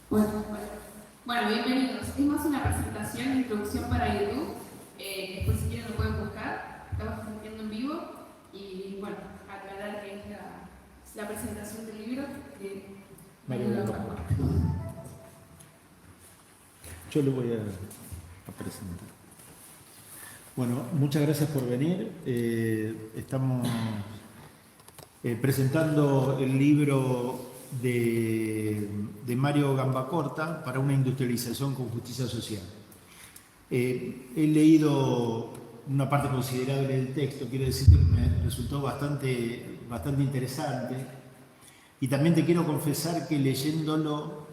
Bueno, bueno, bienvenidos. Es más una presentación, introducción para YouTube. Después si quieren lo pueden buscar. Estamos transmitiendo en vivo. Y bueno, aclarar que es la presentación del libro de Mario Gamba. Yo le voy a presentar. Bueno, muchas gracias por venir. Estamos presentando el libro de Mario Gambacorta para una industrialización con justicia social. He leído una parte considerable del texto, quiero decir que me resultó bastante interesante, y también te quiero confesar que leyéndolo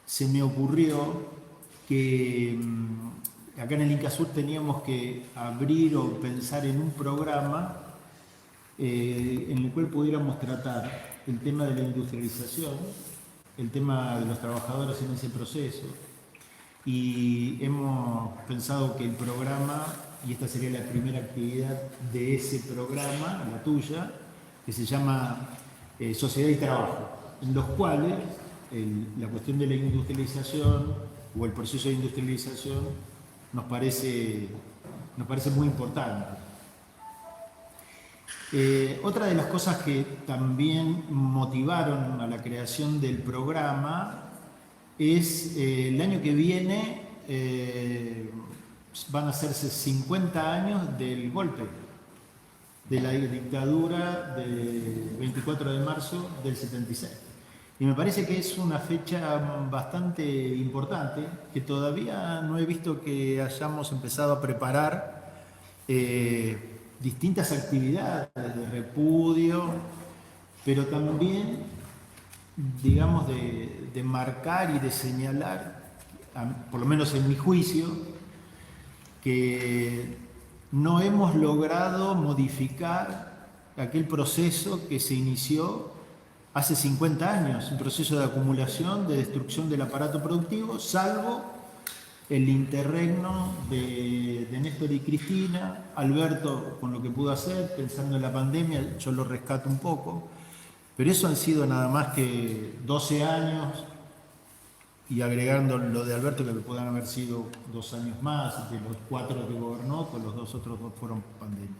se me ocurrió que acá en el Incasur teníamos que abrir o pensar en un programa en el cual pudiéramos tratar el tema de la industrialización, el tema de los trabajadores en ese proceso, y hemos pensado que el programa, y esta sería la primera actividad de ese programa, la tuya, que se llama Sociedad y Trabajo, en los cuales la cuestión de la industrialización o el proceso de industrialización nos parece muy importante. Otra de las cosas que también motivaron a la creación del programa es el año que viene van a hacerse 50 años del golpe de la dictadura del 24 de marzo del 76. Y me parece que es una fecha bastante importante, que todavía no he visto que hayamos empezado a preparar distintas actividades de repudio, pero también, digamos, de marcar y de señalar, por lo menos en mi juicio, que no hemos logrado modificar aquel proceso que se inició hace 50 años, un proceso de acumulación, de destrucción del aparato productivo, salvo el interregno de Néstor y Cristina, Alberto con lo que pudo hacer, pensando en la pandemia, yo lo rescato un poco, pero eso han sido nada más que 12 años, y agregando lo de Alberto, que puedan haber sido 2 años más, de los 4 que gobernó, pues los otros 2 fueron pandemia.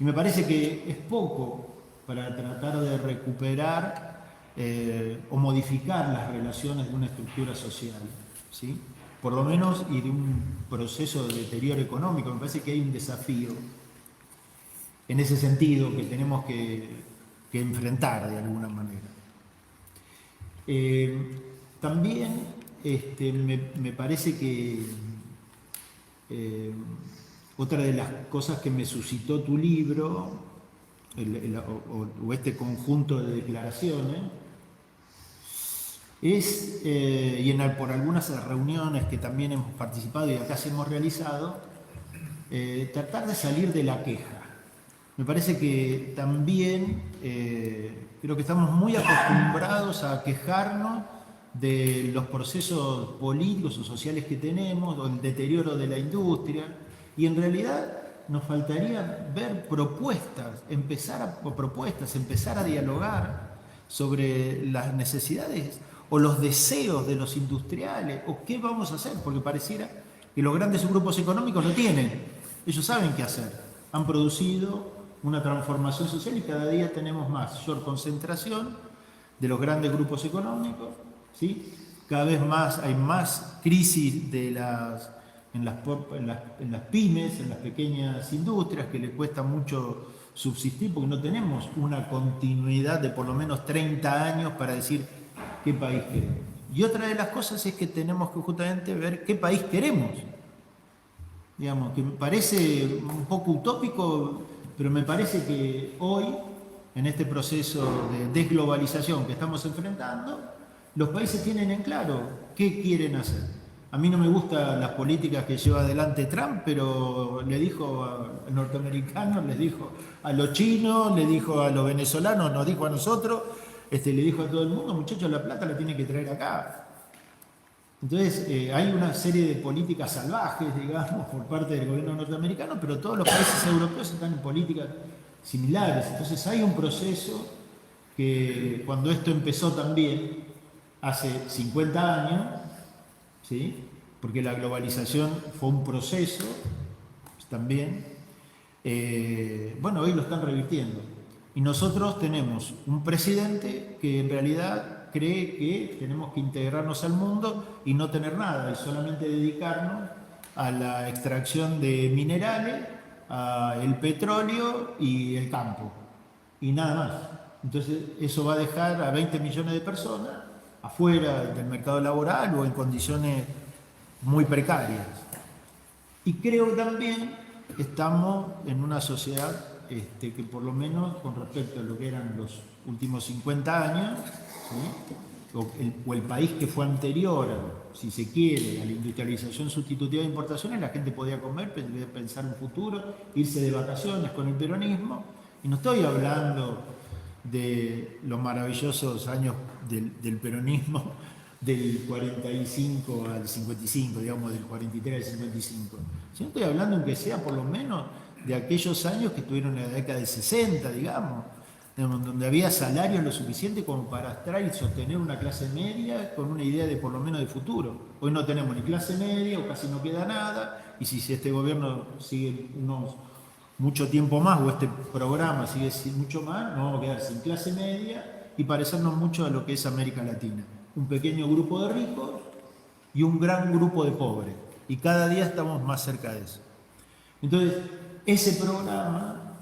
Y me parece que es poco para tratar de recuperar o modificar las relaciones de una estructura social, ¿sí? Por lo menos, y de un proceso de deterioro económico. Me parece que hay un desafío en ese sentido que tenemos que enfrentar de alguna manera. También me parece que otra de las cosas que me suscitó tu libro, o este conjunto de declaraciones, es, por algunas reuniones que también hemos participado y acá se hemos realizado, tratar de salir de la queja. Me parece que también creo que estamos muy acostumbrados a quejarnos de los procesos políticos o sociales que tenemos, o el deterioro de la industria, y en realidad nos faltaría ver propuestas, empezar a dialogar sobre las necesidades o los deseos de los industriales, o qué vamos a hacer, porque pareciera que los grandes grupos económicos lo tienen, ellos saben qué hacer, han producido una transformación social y cada día tenemos mayor concentración de los grandes grupos económicos, ¿sí? Cada vez más hay más crisis en las pymes, en las pequeñas industrias, que les cuesta mucho subsistir porque no tenemos una continuidad de por lo menos 30 años para decir qué país queremos. Y otra de las cosas es que tenemos que justamente ver qué país queremos. Digamos, que me parece un poco utópico, pero me parece que hoy, en este proceso de desglobalización que estamos enfrentando, los países tienen en claro qué quieren hacer. A mí no me gustan las políticas que lleva adelante Trump, pero le dijo a los norteamericanos, les dijo a los chinos, le dijo a los venezolanos, nos dijo a nosotros, le dijo a todo el mundo, muchachos, la plata la tienen que traer acá. Entonces, hay una serie de políticas salvajes, digamos, por parte del gobierno norteamericano, pero todos los países europeos están en políticas similares. Entonces, hay un proceso que, cuando esto empezó también, hace 50 años, ¿sí? Porque la globalización fue un proceso también. Bueno, hoy lo están revirtiendo. Y nosotros tenemos un presidente que en realidad cree que tenemos que integrarnos al mundo y no tener nada, y solamente dedicarnos a la extracción de minerales, el petróleo y el campo, y nada más. Entonces eso va a dejar a 20 millones de personas afuera del mercado laboral o en condiciones muy precarias. Y creo también que estamos en una sociedad que por lo menos con respecto a lo que eran los últimos 50 años, ¿sí? o el país que fue anterior, si se quiere, a la industrialización sustitutiva de importaciones, la gente podía comer, pensar un futuro, irse de vacaciones con el peronismo. Y no estoy hablando de los maravillosos años del peronismo del 45 al 55, digamos, del 43 al 55. Sino estoy hablando, aunque sea por lo menos, de aquellos años que estuvieron en la década del 60, digamos, donde había salarios lo suficiente como para estar y sostener una clase media con una idea de por lo menos de futuro. Hoy no tenemos ni clase media o casi no queda nada, y si este gobierno sigue mucho tiempo más, o este programa sigue mucho más, nos vamos a quedar sin clase media y parecernos mucho a lo que es América Latina. Un pequeño grupo de ricos y un gran grupo de pobres. Y cada día estamos más cerca de eso. Entonces, ese programa,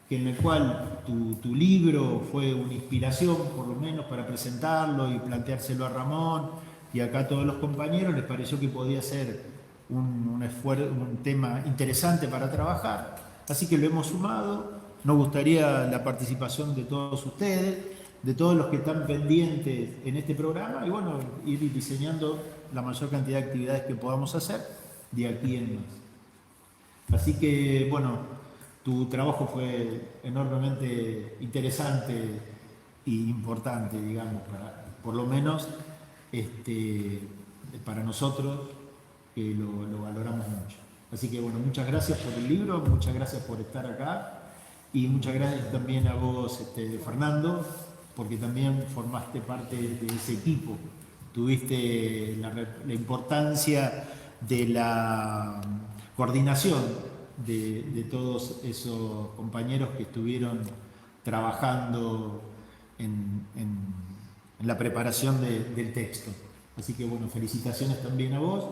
en el cual tu libro fue una inspiración, por lo menos, para presentarlo y planteárselo a Ramón y acá a todos los compañeros, les pareció que podía ser un tema interesante para trabajar. Así que lo hemos sumado. Nos gustaría la participación de todos ustedes, de todos los que están pendientes en este programa, y bueno, ir diseñando la mayor cantidad de actividades que podamos hacer de aquí en más. Así que, bueno, tu trabajo fue enormemente interesante e importante, digamos, por lo menos para nosotros, que lo valoramos mucho. Así que, bueno, muchas gracias por el libro, muchas gracias por estar acá, y muchas gracias también a vos, Fernando, porque también formaste parte de ese equipo. Tuviste la importancia de la coordinación de todos esos compañeros que estuvieron trabajando en la preparación del texto. Así que, bueno, felicitaciones también a vos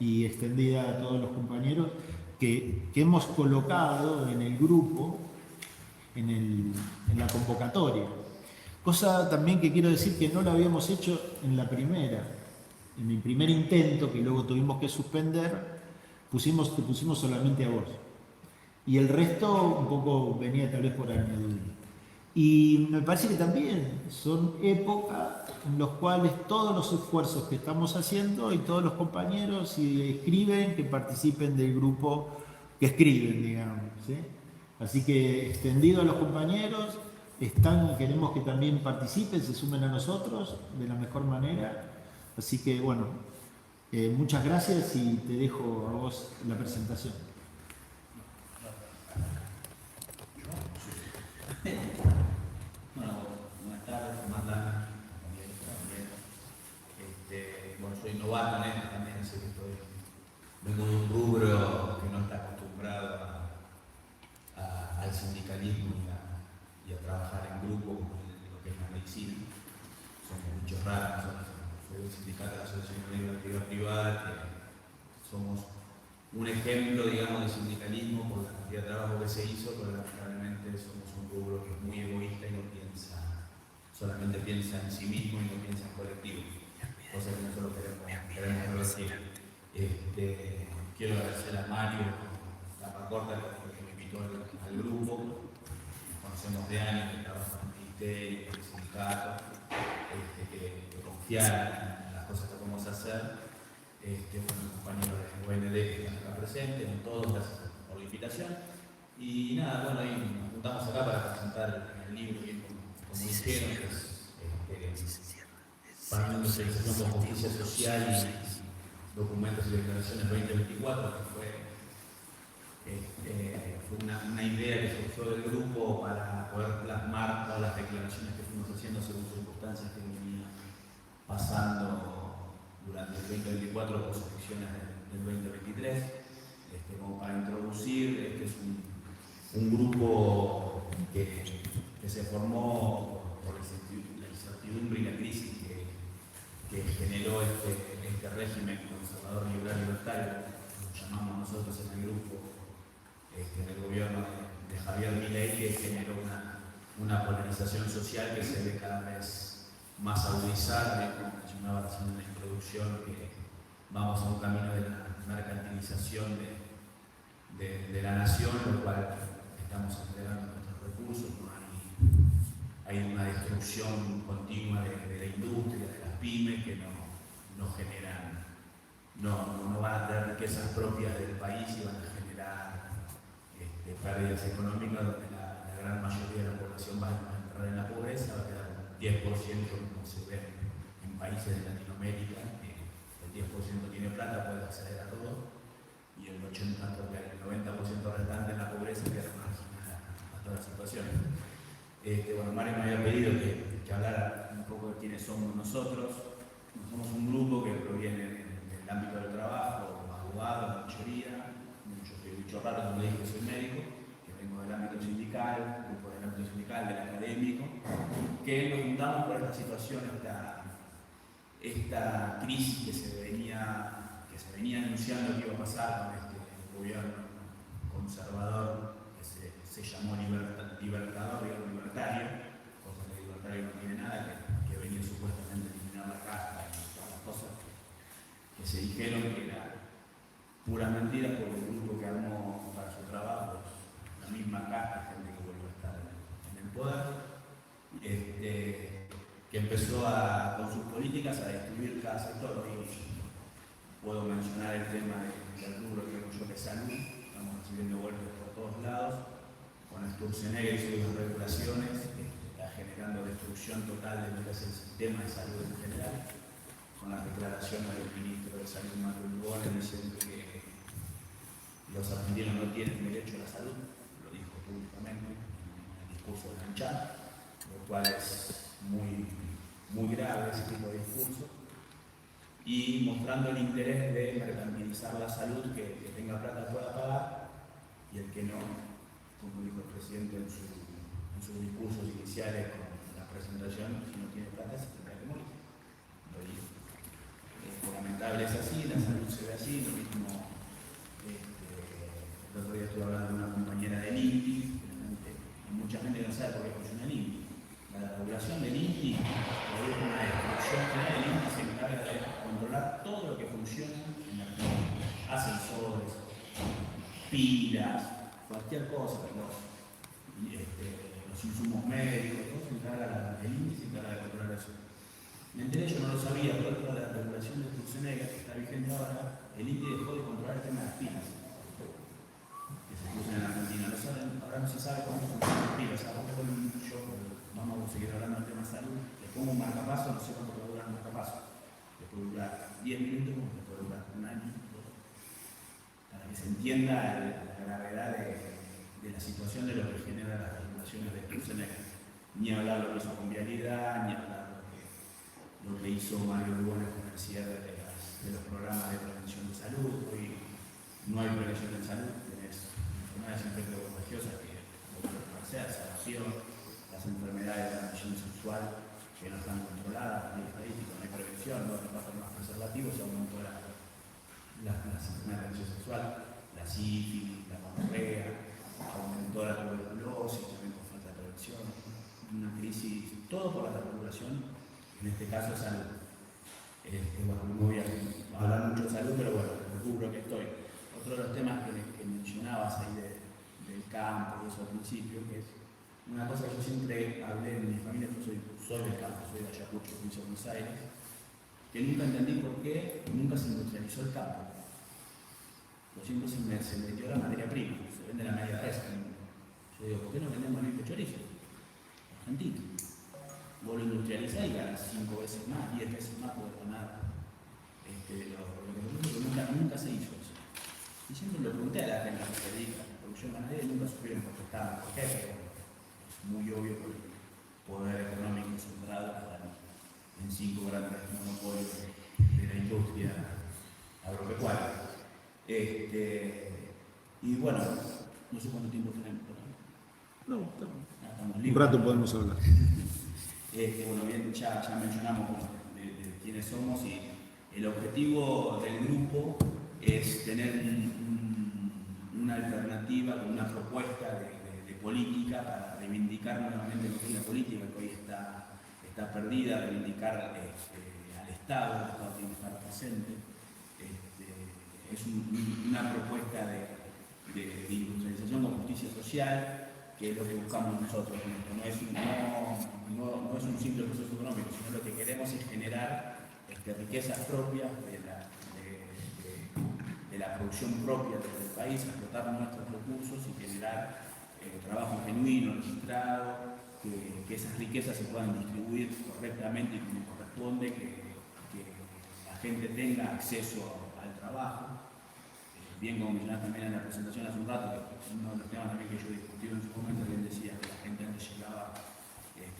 y extendida a todos los compañeros que hemos colocado en el grupo, en la convocatoria. Cosa también que quiero decir que no lo habíamos hecho en el primer intento, que luego tuvimos que suspender, te pusimos solamente a vos. Y el resto un poco venía tal vez por añadidura. Y me parece que también son épocas en las cuales todos los esfuerzos que estamos haciendo y todos los compañeros, si escriben, que participen del grupo que escriben, digamos, ¿sí? Así que extendido a los compañeros, queremos que también participen, se sumen a nosotros de la mejor manera. Así que, bueno, muchas gracias y te dejo a vos la presentación. Bueno, buenas tardes, Marlana, también. Bueno, soy novato en esto también, así que vengo de un rubro que no está acostumbrado al sindicalismo y a trabajar en grupo, como lo que es la medicina. Somos muchos raros, soy el sindicato de la Asociación de Actividad Privada, que somos un ejemplo, digamos, de sindicalismo por la cantidad de trabajo que se hizo, pero lamentablemente somos un rubro que es muy egoísta y solamente piensa en sí mismo y no piensa en colectivo, cosa que nosotros queremos revertir. Quiero agradecer a Mario Gambacorta, que me invitó al grupo. Nos conocemos de años, que trabaja en el ministerio, en el sindicato, que confiar en las cosas que podemos hacer. Bueno, los compañeros de UND que están acá presentes, todos, gracias por la invitación. Y nada, bueno, ahí nos juntamos acá para presentar el libro, que como dijeron, que es para una industrialización con justicia social y documentos y declaraciones 2024, que fue una idea que surgió del grupo para poder plasmar todas las declaraciones que fuimos haciendo según circunstancias que venía pasando durante el 2024 por elecciones del 2023, como para introducir. Este es un grupo que se formó por la incertidumbre y la crisis que generó este régimen conservador liberal libertario, lo llamamos nosotros en el grupo, en el gobierno de Javier Milei, que generó una polarización social que se ve cada vez más agudizada. Como mencionaba recién en la introducción, que vamos a un camino de la mercantilización de la nación, lo cual estamos entregando nuestros recursos. Hay una destrucción continua de la industria, de las pymes, que no generan, no van a tener riquezas propias del país y van a generar pérdidas económicas, donde la gran mayoría de la población va a entrar en la pobreza, va a quedar un 10%, como se ve en países de Latinoamérica, que el 10% tiene plata, puede acceder a todo, y el 80%, porque el 90% restante en la pobreza queda marginada a todas las situaciones. Bueno, Mario me había pedido que hablara un poco de quiénes somos nosotros. Somos un grupo que proviene del ámbito del trabajo, abogados, la mayoría. Yo soy bicho raro, como le dije, soy médico, que vengo del ámbito sindical, grupo del ámbito sindical, del académico, que nos juntamos por esta situación, esta crisis que se venía anunciando que iba a pasar con este gobierno conservador que se llamó libertador, libertario, cosa que libertario no tiene nada, que venía supuestamente a eliminar la casta y todas las cosas que se dijeron que era pura mentira, porque el grupo que armó para su trabajo es la misma casta, gente que volvió a estar en el poder, que empezó con sus políticas a destruir cada sector. Y puedo mencionar el tema del rubro que yo, que salud, estamos recibiendo golpes por todos lados, con Sturzenegger y sus regulaciones, está generando destrucción total de lo que es el sistema de salud en general, con las declaraciones del ministro de Salud, Mario Lugones, diciendo que los argentinos no tienen derecho a la salud, lo dijo públicamente en el discurso de Lanchar, lo cual es muy grave ese tipo de discurso, y mostrando el interés de mercantilizar la salud, que tenga plata pueda pagar, y el que no, como dijo el presidente en sus discursos iniciales con la presentación, si no tiene plata se tendrá que morir. Lamentable es así, la salud se ve así, lo mismo. El otro día estuve hablando de una compañera del INPI, y mucha gente no sabe por qué funciona el INPI. La regulación del INPI es una destrucción general. El INPI se encarga de controlar todo lo que funciona en la Argentina: ascensores, pilas, cualquier cosa, los insumos médicos, todo se encarga el INPI, se encarga de controlar eso. Me enteré, yo no lo sabía, pero toda la regulación de Sturzenegger, que está vigente ahora, el INPI dejó de controlar el tema de las pilas que se usan en la Argentina. Ahora no se sabe cómo funcionan las pilas. Ahora vamos a seguir hablando del tema de salud. Le pongo un marcapaso, no sé cuánto puede durar un marcapaso. Le puede durar 10 minutos, como le puede durar un año. Para que se entienda la gravedad de la situación de lo que genera las regulaciones de Sturzenegger. Ni hablar lo que hizo con vialidad, ni hablar lo que hizo Mario Lugones con el cierre de los programas de prevención de salud. Hoy no hay prevención de salud, tenés enfermedades infecto-contagiosas que no pueden hacer, salvación, las enfermedades de transmisión sexual que no están controladas, no hay estadística, no hay prevención, no hay más preservativos, se aumentó las enfermedades de transmisión sexual, la sífilis, la gonorrea, aumentó la tuberculosis, también por falta de prevención, una crisis, todo por la regulación. En este caso, salud. Bueno, no voy a hablar mucho de salud, pero bueno, el rubro que estoy. Otro de los temas que mencionabas ahí del campo, y eso al principio, que es una cosa que yo siempre hablé en mi familia. Yo soy del campo, soy de Ayacucho, provincia de Buenos Aires, que nunca entendí por qué nunca se industrializó el campo. Lo siempre se metió la materia prima, se vende la media res. Yo digo, ¿por qué no vendemos el chorizo? Argentina. Vos lo industrializás y ganas 5 veces más, 10 veces más por ganar nunca se hizo eso. Y siempre lo pregunté a la gente que se dedica a la producción ganadera y nunca supieron por qué estaban, por qué, pero es muy obvio que el poder económico centrado en 5 grandes industria agropecuaria. Y bueno, no sé cuánto tiempo tenemos por ahí. No, Estamos un libres. rato podemos hablar. Bueno, bien, ya mencionamos de quiénes somos y el objetivo del grupo es tener una alternativa, una propuesta de política para reivindicar nuevamente lo que es la política, que hoy está perdida, reivindicar al Estado, el Estado tiene que estar presente. Es una propuesta de industrialización con justicia social, que es lo que buscamos nosotros. No es un simple proceso económico, sino lo que queremos es generar riquezas propias de la producción propia del país, explotar nuestros recursos y generar trabajo genuino, registrado, que esas riquezas se puedan distribuir correctamente y como corresponde, que la gente tenga acceso al trabajo. Bien, como mencionaba también en la presentación hace un rato, que uno de los temas también que yo discutí en su momento, que él decía que la gente antes llegaba,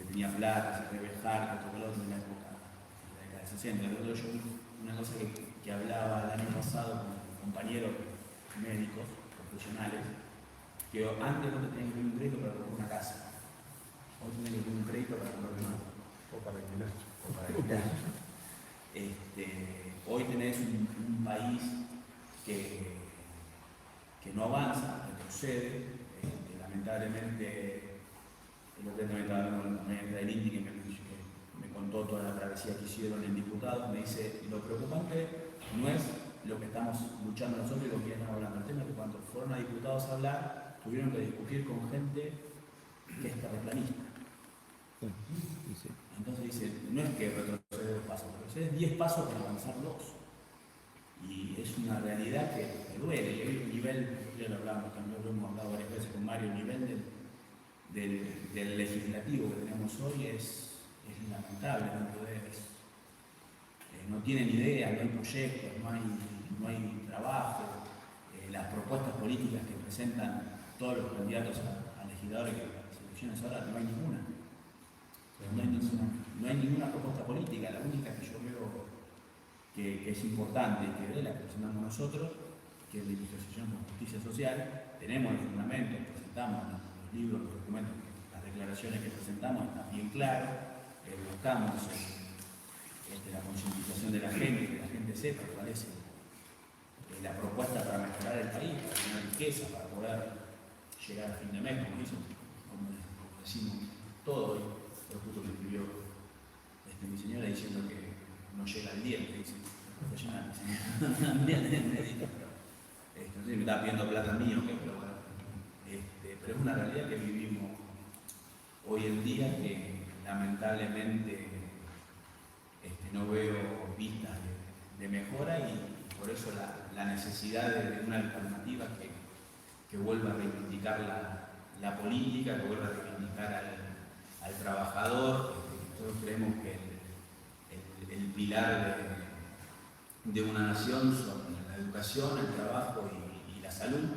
tenía plata, se podía viajar, que esto que lo otro, en la época de la década de 60. Luego yo vi una cosa que hablaba el año pasado con compañeros médicos, profesionales, que antes no te tenían que pedir un crédito para comprar una casa. Hoy tienen que pedir un crédito para comprar una casa. O para alquilar. Hoy tenés un país que no avanza, retrocede, lamentablemente, el otro día también estaba hablando con la compañera del INTI que me contó toda la travesía que hicieron en diputados, me dice, lo preocupante no es lo que estamos luchando nosotros y lo que estamos hablando, el tema es que cuando fueron a diputados a hablar, tuvieron que discutir con gente que es terraplanista. Entonces dice, no es que retrocede 2 pasos, retrocede 10 pasos para avanzar 2. Y es una realidad que duele. Y hoy el nivel, ya lo hablamos, también lo hemos hablado varias veces con Mario, el nivel del legislativo que tenemos hoy es lamentable, no tienen idea, no hay proyectos, no hay trabajo. Las propuestas políticas que presentan todos los candidatos a legisladores que las elecciones ahora no hay ninguna. No hay ninguna propuesta política, la única que yo veo que es importante y que es la que presentamos nosotros, que es la Industrialización con Justicia Social. Tenemos el fundamento, presentamos los libros, los documentos, las declaraciones que presentamos están bien claras, buscamos la concientización de la gente, que la gente sepa cuál es la propuesta para mejorar el país, para tener riqueza, para poder llegar a fin de mes, como decimos todos. Pero justo me escribió mi señora diciendo que no llega al diente, dice, profesional, entonces me está pidiendo plata mío, pero bueno, pero es una realidad que vivimos hoy en día que lamentablemente no veo vistas de mejora y por eso la necesidad de una alternativa que vuelva a reivindicar la política, que vuelva a reivindicar al trabajador. Nosotros creemos que el pilar de una nación son la educación, el trabajo y la salud.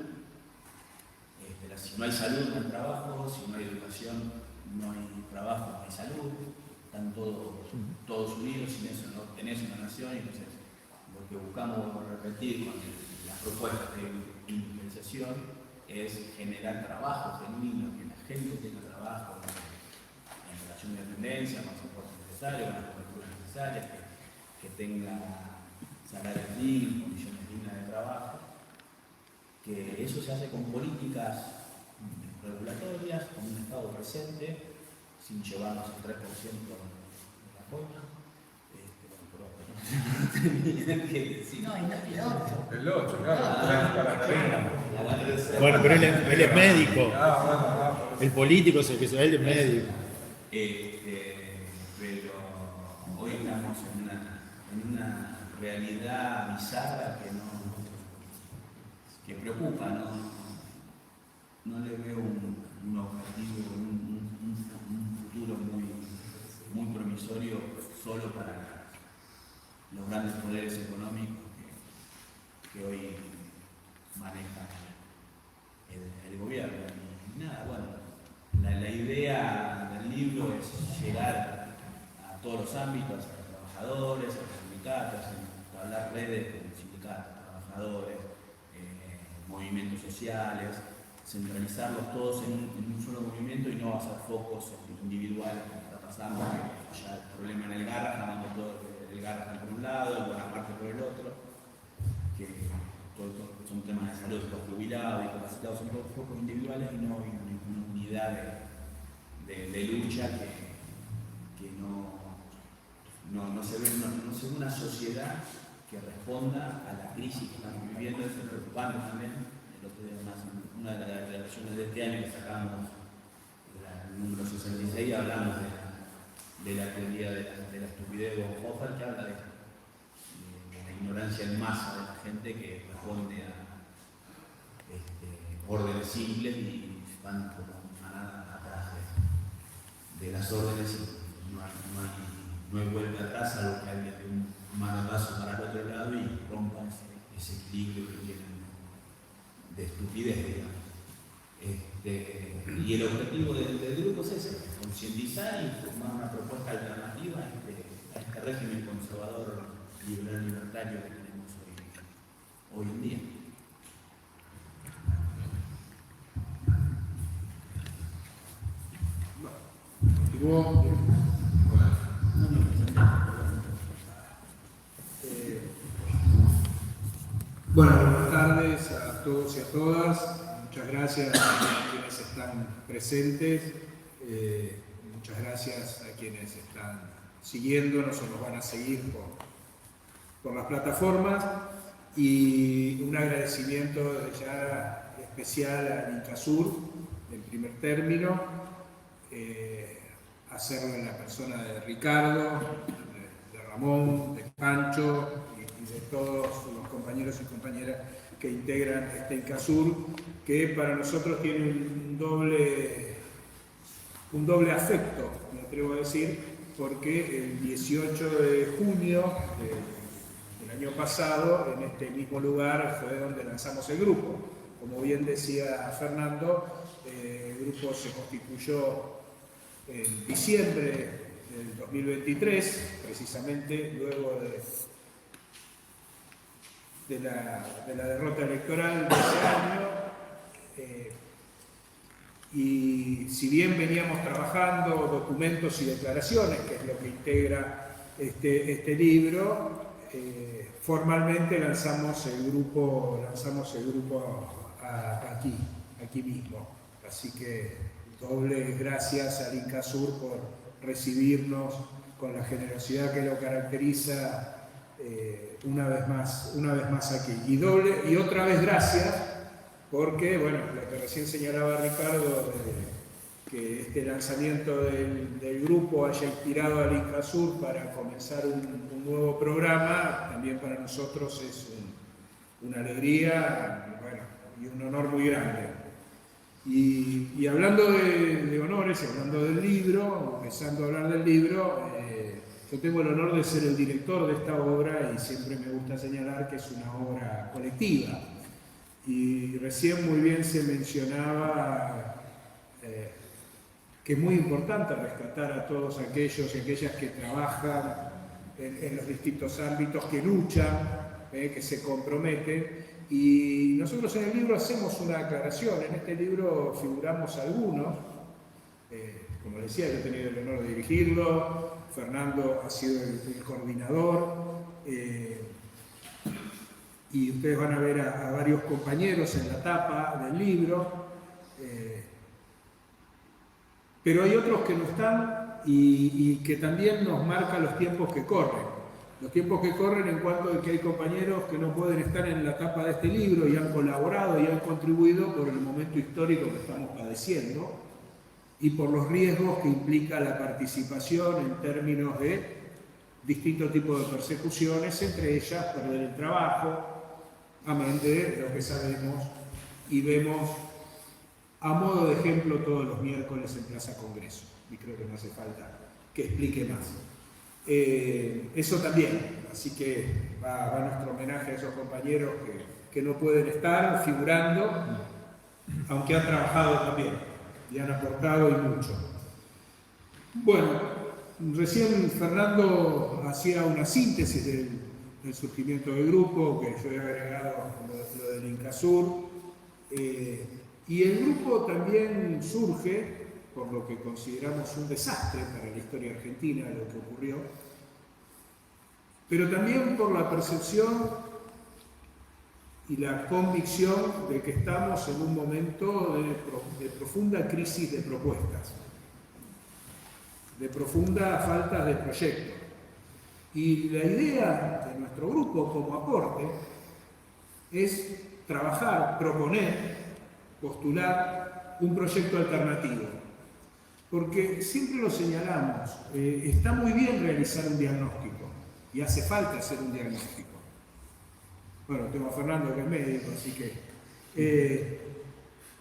Si no hay salud, no hay trabajo; si no hay educación, no hay trabajo, no hay salud. Están todos unidos, sin eso no tenés una nación. Entonces, lo que buscamos repetir con las propuestas de industrialización es generar trabajo genuino, que la gente tenga trabajo en relación de dependencia, con soporte necesario, con las coberturas necesarias, que tenga salarios dignos, condiciones dignas de trabajo, que eso se hace con políticas regulatorias, con un Estado presente, sin llevarnos el 3% de la cuota. El 8, claro. Bueno, pero él es médico. El político es el que se ve, él es médico. Pero hoy estamos en una realidad bizarra que preocupa, no le veo un objetivo, un futuro muy promisorio solo para los grandes poderes económicos que hoy manejan el gobierno. Y nada, bueno, la idea del libro es llegar a todos los ámbitos, a los trabajadores, a los sindicatos, hablar redes con sindicatos, trabajadores, movimientos sociales, centralizarlos todos en un solo movimiento y no hacer focos individuales como está pasando, que ya el problema en el Garrahan, mandando todo el Garrahan por un lado, el Bonaparte por el otro, que todos son temas de salud, los jubilados, discapacitados, son todos focos individuales y no hay una unidad de lucha que no se ve una sociedad que responda a la crisis que estamos viviendo. Eso es preocupante también. El otro día una de las declaraciones de este año que sacamos, el número 66, hablamos de la teoría de la estupidez de Bonhoeffer, que habla de la ignorancia en masa de la gente que responde a órdenes simples y van como manada atrás de las órdenes y no hay vuelta atrás, salvo que alguien dé un manotazo para el otro lado y rompa ese equilibrio que tienen de estupidez, digamos. Y el objetivo del grupo es ese, concientizar y formar una propuesta alternativa a este régimen conservador, liberal, libertario que tenemos hoy en día. Continúo. Bueno, buenas tardes a todos y a todas. Muchas gracias a quienes están presentes. Muchas gracias a quienes están siguiéndonos o nos van a seguir por las plataformas. Y un agradecimiento ya especial al INCASUR, en primer término. Hacerlo en la persona de Ricardo, de Ramón, de Pancho y de todos los compañeros y compañeras que integran este INCASUR, que para nosotros tiene un doble afecto, me atrevo a decir, porque el 18 de junio del año pasado, en este mismo lugar, fue donde lanzamos el grupo. Como bien decía Fernando, el grupo se constituyó en diciembre del 2023, precisamente luego de la derrota electoral de ese año, y si bien veníamos trabajando documentos y declaraciones, que es lo que integra este libro, formalmente lanzamos el grupo aquí mismo. Así que doble gracias al INCASUR por recibirnos con la generosidad que lo caracteriza una vez más aquí. Y otra vez gracias porque, bueno, lo que recién señalaba Ricardo, que este lanzamiento del grupo haya inspirado al INCASUR para comenzar un nuevo programa, también para nosotros es una alegría, bueno, y un honor muy grande. Y hablando de honores, hablando del libro, empezando a hablar del libro, yo tengo el honor de ser el director de esta obra y siempre me gusta señalar que es una obra colectiva. Y recién muy bien se mencionaba que es muy importante rescatar a todos aquellos y aquellas que trabajan en los distintos ámbitos, que luchan, que se comprometen. Y nosotros en el libro hacemos una aclaración. En este libro figuramos algunos. Como decía, yo he tenido el honor de dirigirlo. Fernando ha sido el coordinador. Y ustedes van a ver a varios compañeros en la tapa del libro. Pero hay otros que no están y que también nos marcan los tiempos que corren. Los tiempos que corren en cuanto a que hay compañeros que no pueden estar en la tapa de este libro y han colaborado y han contribuido por el momento histórico que estamos padeciendo y por los riesgos que implica la participación en términos de distintos tipos de persecuciones, entre ellas perder el trabajo, amén de lo que sabemos y vemos a modo de ejemplo todos los miércoles en Plaza Congreso. Y creo que no hace falta que explique más. Eso también, así que va nuestro homenaje a esos compañeros que no pueden estar figurando, aunque han trabajado también y han aportado y mucho. Bueno, recién Fernando hacía una síntesis el surgimiento del grupo, que yo he agregado lo del Incasur. Y el grupo también surge por lo que consideramos un desastre para la historia argentina, lo que ocurrió, pero también por la percepción y la convicción de que estamos en un momento de profunda crisis de propuestas, de profunda falta de proyectos. Y la idea de nuestro grupo como aporte es trabajar, proponer, postular un proyecto alternativo. Porque siempre lo señalamos, está muy bien realizar un diagnóstico y hace falta hacer un diagnóstico. Bueno, tengo a Fernando que es médico, así que...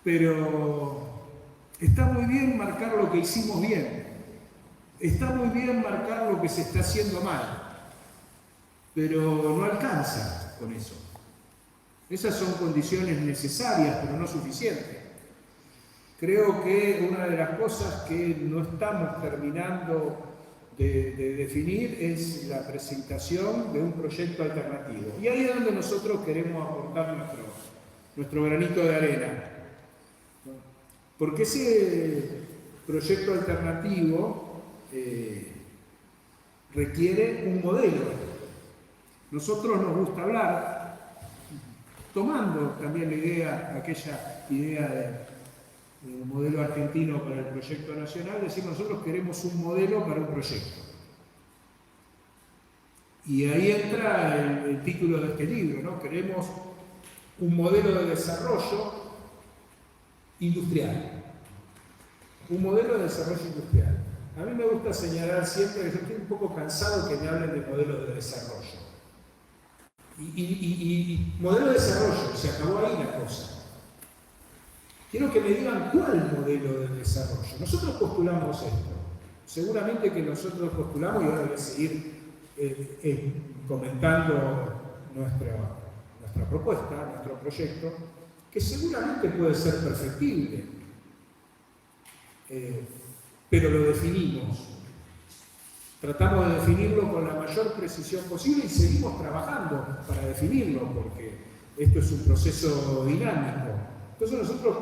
pero está muy bien marcar lo que hicimos bien, está muy bien marcar lo que se está haciendo mal, pero no alcanza con eso. Esas son condiciones necesarias, pero no suficientes. Creo que una de las cosas que no estamos terminando de definir es la presentación de un proyecto alternativo. Y ahí es donde nosotros queremos aportar nuestro granito de arena. Porque ese proyecto alternativo requiere un modelo. Nosotros nos gusta hablar, tomando también aquella idea de un modelo argentino para el proyecto nacional, decir nosotros queremos un modelo para un proyecto. Y ahí entra el título de este libro, ¿no? Queremos un modelo de desarrollo industrial. Un modelo de desarrollo industrial. A mí me gusta señalar siempre que yo estoy un poco cansado que me hablen de modelo de desarrollo. Y modelo de desarrollo, se acabó ahí la cosa. Quiero que me digan cuál modelo de desarrollo. Nosotros postulamos esto. Seguramente que nosotros postulamos, y ahora voy a seguir comentando nuestra propuesta, nuestro proyecto, que seguramente puede ser perfectible, pero lo definimos. Tratamos de definirlo con la mayor precisión posible y seguimos trabajando para definirlo, porque esto es un proceso dinámico. Entonces nosotros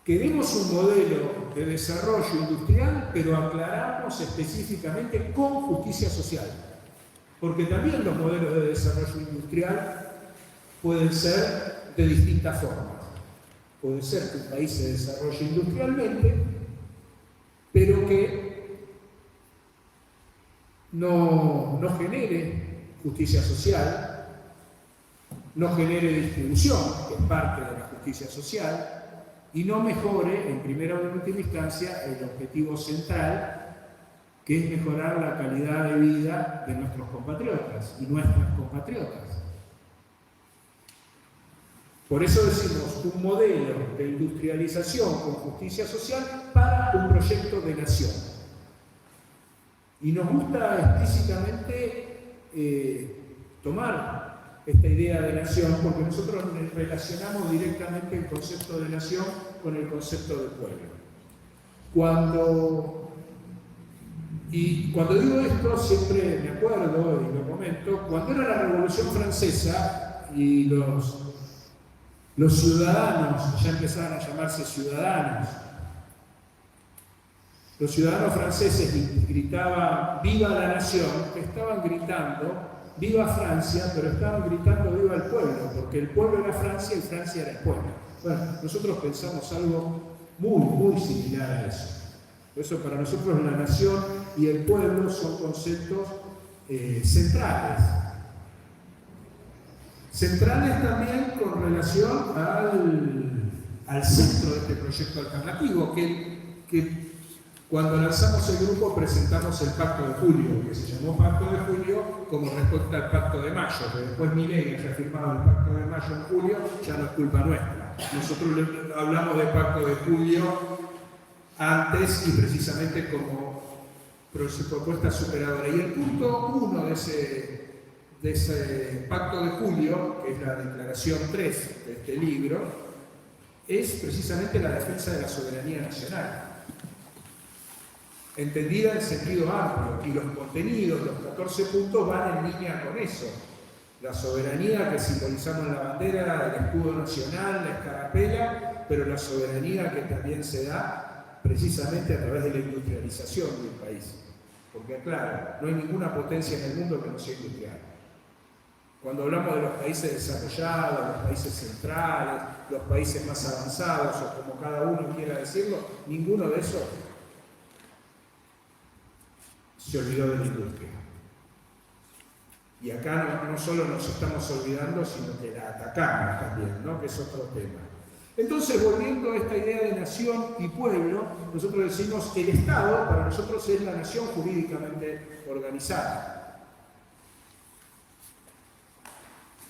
queremos un modelo de desarrollo industrial, pero aclaramos específicamente con justicia social. Porque también los modelos de desarrollo industrial pueden ser de distintas formas. Puede ser que un país se desarrolle industrialmente, pero que no genere justicia social, no genere distribución, que es parte de la justicia social, y no mejore, en primera o en última instancia, el objetivo central, que es mejorar la calidad de vida de nuestros compatriotas y nuestras compatriotas. Por eso decimos un modelo de industrialización con justicia social para un proyecto de nación. Y nos gusta explícitamente tomar esta idea de nación, porque nosotros relacionamos directamente el concepto de nación con el concepto de pueblo. Cuando digo esto, siempre me acuerdo y lo comento, cuando era la Revolución Francesa y los ciudadanos ya empezaban a llamarse ciudadanos, los ciudadanos franceses gritaban ¡viva la nación!, estaban gritando ¡viva Francia!, pero estaban gritando ¡viva el pueblo!, porque el pueblo era Francia y Francia era el pueblo. Bueno, nosotros pensamos algo muy similar a eso. Por eso para nosotros la nación y el pueblo son conceptos centrales. Centrales también con relación al centro de este proyecto alternativo, que cuando lanzamos el grupo presentamos el Pacto de Julio, que se llamó Pacto de Julio como respuesta al Pacto de Mayo, que después Milei haya firmado el Pacto de Mayo en julio, ya no es culpa nuestra. Nosotros hablamos de Pacto de Julio antes y precisamente como propuesta superadora. Y el punto 1 de ese Pacto de Julio, que es la declaración 3 de este libro, es precisamente la defensa de la soberanía nacional. entendida en sentido amplio, y los contenidos, los 14 puntos, van en línea con eso. La soberanía que simbolizamos en la bandera, el escudo nacional, la escarapela, pero la soberanía que también se da precisamente a través de la industrialización del país. Porque claro, no hay ninguna potencia en el mundo que no sea industrial. Cuando hablamos de los países desarrollados, los países centrales, los países más avanzados, o como cada uno quiera decirlo, ninguno de esos se olvidó de la industria. Y acá no solo nos estamos olvidando, sino que la atacamos también, ¿no? Que es otro tema. Entonces, volviendo a esta idea de nación y pueblo, nosotros decimos el Estado, para nosotros es la nación jurídicamente organizada.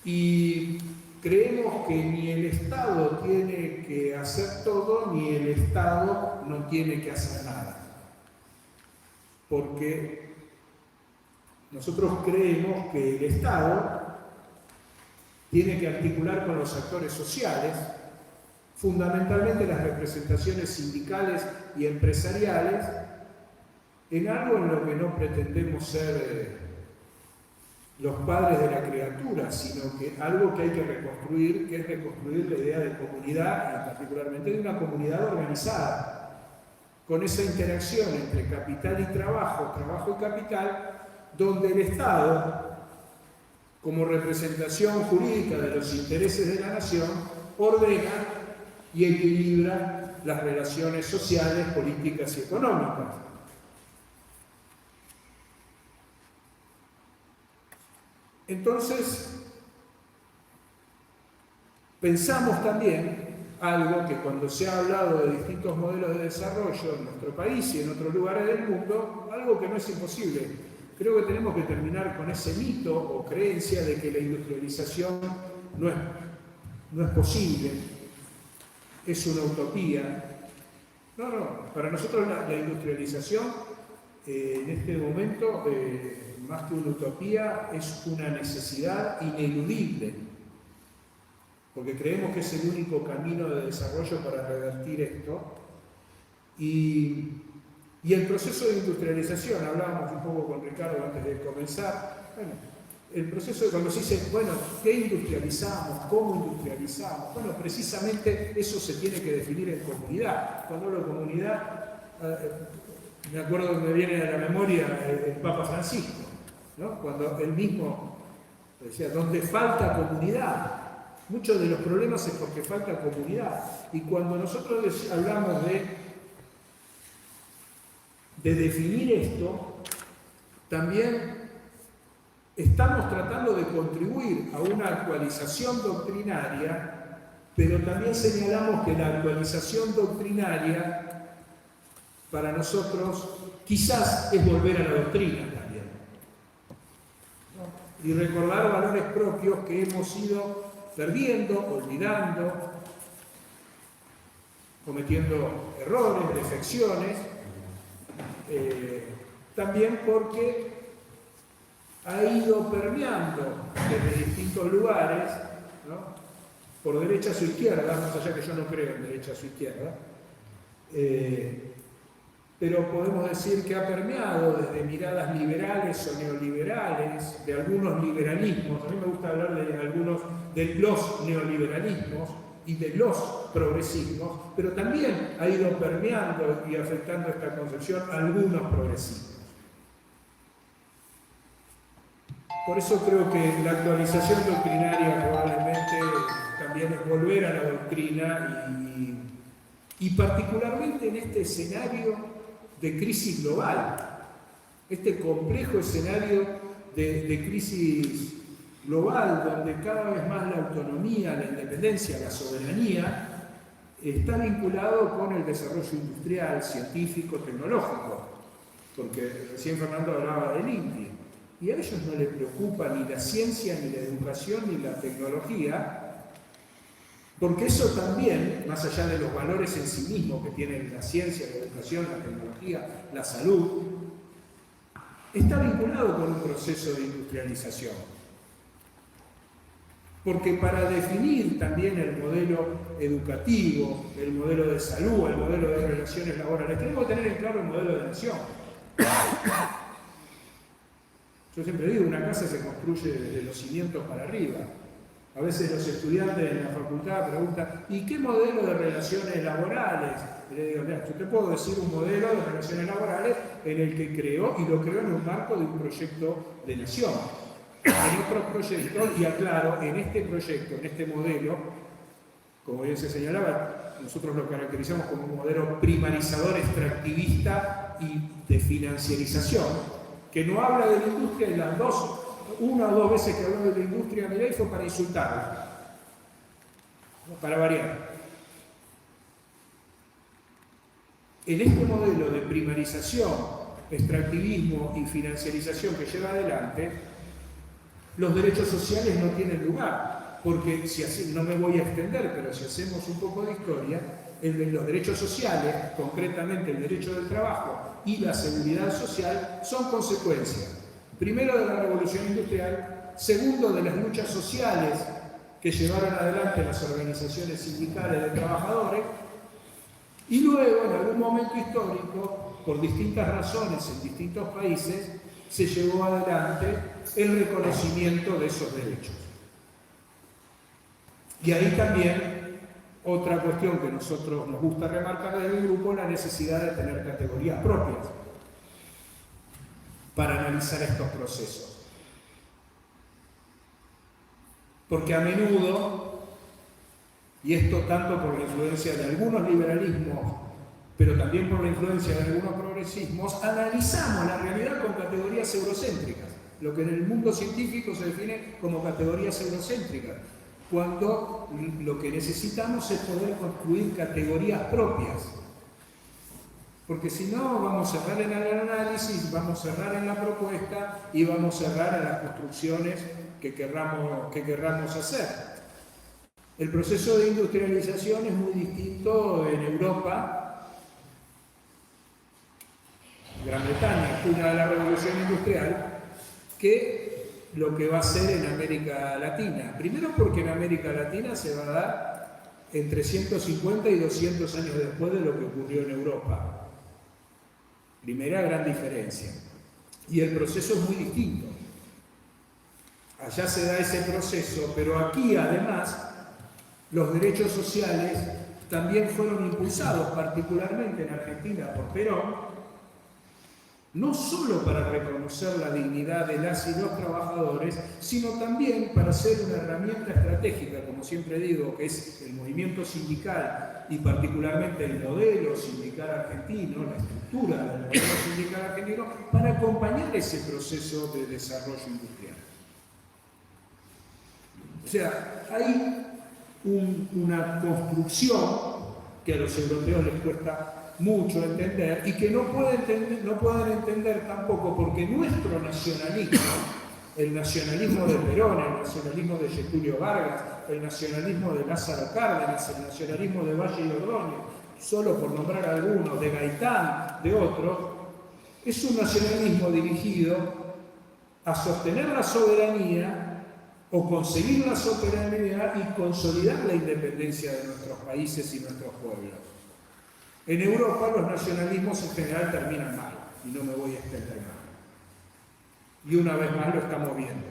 Y creemos que ni el Estado tiene que hacer todo, ni el Estado no tiene que hacer nada. Porque nosotros creemos que el Estado tiene que articular con los actores sociales, fundamentalmente las representaciones sindicales y empresariales, en algo en lo que no pretendemos ser los padres de la criatura, sino que algo que hay que reconstruir, que es reconstruir la idea de comunidad, y particularmente de una comunidad organizada, con esa interacción entre capital y trabajo, trabajo y capital, donde el Estado, como representación jurídica de los intereses de la nación, ordena y equilibra las relaciones sociales, políticas y económicas. Entonces, pensamos también algo que cuando se ha hablado de distintos modelos de desarrollo en nuestro país y en otros lugares del mundo, algo que no es imposible. Creo que tenemos que terminar con ese mito o creencia de que la industrialización no es posible, es una utopía. No, para nosotros la industrialización en este momento, más que una utopía, es una necesidad ineludible, porque creemos que es el único camino de desarrollo para revertir esto. Y el proceso de industrialización, hablábamos un poco con Ricardo antes de comenzar, bueno, el proceso de cuando se dice, bueno, ¿qué industrializamos? ¿Cómo industrializamos? Bueno, precisamente eso se tiene que definir en comunidad. Cuando hablo de comunidad, me acuerdo que me viene a la memoria el Papa Francisco, ¿no? Cuando él mismo decía, donde falta comunidad, muchos de los problemas es porque falta comunidad. Y cuando nosotros hablamos de definir esto, también estamos tratando de contribuir a una actualización doctrinaria, pero también señalamos que la actualización doctrinaria para nosotros quizás es volver a la doctrina también, ¿no? Y recordar valores propios que hemos ido perdiendo, olvidando, cometiendo errores, defecciones, también porque ha ido permeando desde distintos lugares, ¿no? Por derechas o izquierdas, más allá que yo no creo en derechas o izquierdas, pero podemos decir que ha permeado desde miradas liberales o neoliberales, de algunos liberalismos. A mí me gusta hablar de los neoliberalismos y de los progresismos, pero también ha ido permeando y afectando esta concepción algunos progresismos. Por eso creo que la actualización doctrinaria probablemente también es volver a la doctrina y particularmente en este escenario de crisis global, este complejo escenario de crisis global, donde cada vez más la autonomía, la independencia, la soberanía está vinculado con el desarrollo industrial, científico, tecnológico, porque recién Fernando hablaba del INTI, y a ellos no les preocupa ni la ciencia, ni la educación, ni la tecnología, porque eso también, más allá de los valores en sí mismos que tienen la ciencia, la educación, la tecnología, la salud, está vinculado con un proceso de industrialización. Porque para definir también el modelo educativo, el modelo de salud, el modelo de relaciones laborales, tenemos que tener en claro el modelo de nación. Yo siempre digo, una casa se construye desde los cimientos para arriba. A veces los estudiantes en la facultad preguntan, ¿y qué modelo de relaciones laborales? Y le digo, mira, yo te puedo decir un modelo de relaciones laborales en el que creo, y lo creo en un marco de un proyecto de nación. En otros proyectos, y aclaro, en este proyecto, en este modelo, como bien se señalaba, nosotros lo caracterizamos como un modelo primarizador, extractivista y de financiarización, que no habla de la industria, y las dos, una o dos veces que habló de la industria Milei fue para insultarla, para variar. En este modelo de primarización, extractivismo y financiarización que lleva adelante, los derechos sociales no tienen lugar, porque si así, no me voy a extender, pero si hacemos un poco de historia, los derechos sociales, concretamente el derecho del trabajo y la seguridad social, son consecuencias, primero de la revolución industrial, segundo de las luchas sociales que llevaron adelante las organizaciones sindicales de trabajadores, y luego, en algún momento histórico, por distintas razones en distintos países, se llevó adelante el reconocimiento de esos derechos. Y ahí también, otra cuestión que nosotros nos gusta remarcar desde el grupo, la necesidad de tener categorías propias para analizar estos procesos. Porque a menudo, y esto tanto por la influencia de algunos liberalismos, pero también por la influencia de algunos progresismos, analizamos la realidad con categorías eurocéntricas, lo que en el mundo científico se define como categorías eurocéntricas, cuando lo que necesitamos es poder construir categorías propias. Porque si no, vamos a cerrar en el análisis, vamos a cerrar en la propuesta y vamos a cerrar en las construcciones que querramos hacer. El proceso de industrialización es muy distinto en Europa. Gran Bretaña, cuna de la revolución industrial, que lo que va a ser en América Latina. Primero porque en América Latina se va a dar entre 150 y 200 años después de lo que ocurrió en Europa. Primera gran diferencia. Y el proceso es muy distinto. Allá se da ese proceso, pero aquí además los derechos sociales también fueron impulsados, particularmente en Argentina por Perón, no solo para reconocer la dignidad de las y los trabajadores, sino también para ser una herramienta estratégica, como siempre digo, que es el movimiento sindical y particularmente el modelo sindical argentino, la estructura del modelo sindical argentino, para acompañar ese proceso de desarrollo industrial. O sea, hay una construcción que a los europeos les cuesta mucho entender y que no pueden entender tampoco, porque nuestro nacionalismo, el nacionalismo de Perón, el nacionalismo de Getúlio Vargas, el nacionalismo de Lázaro Cárdenas, el nacionalismo de Valle y Ordóñez, solo por nombrar algunos, de Gaitán, de otros, es un nacionalismo dirigido a sostener la soberanía o conseguir la soberanía y consolidar la independencia de nuestros países y nuestros pueblos. En Europa los nacionalismos en general terminan mal, y no me voy a extender más. Y una vez más lo estamos viendo.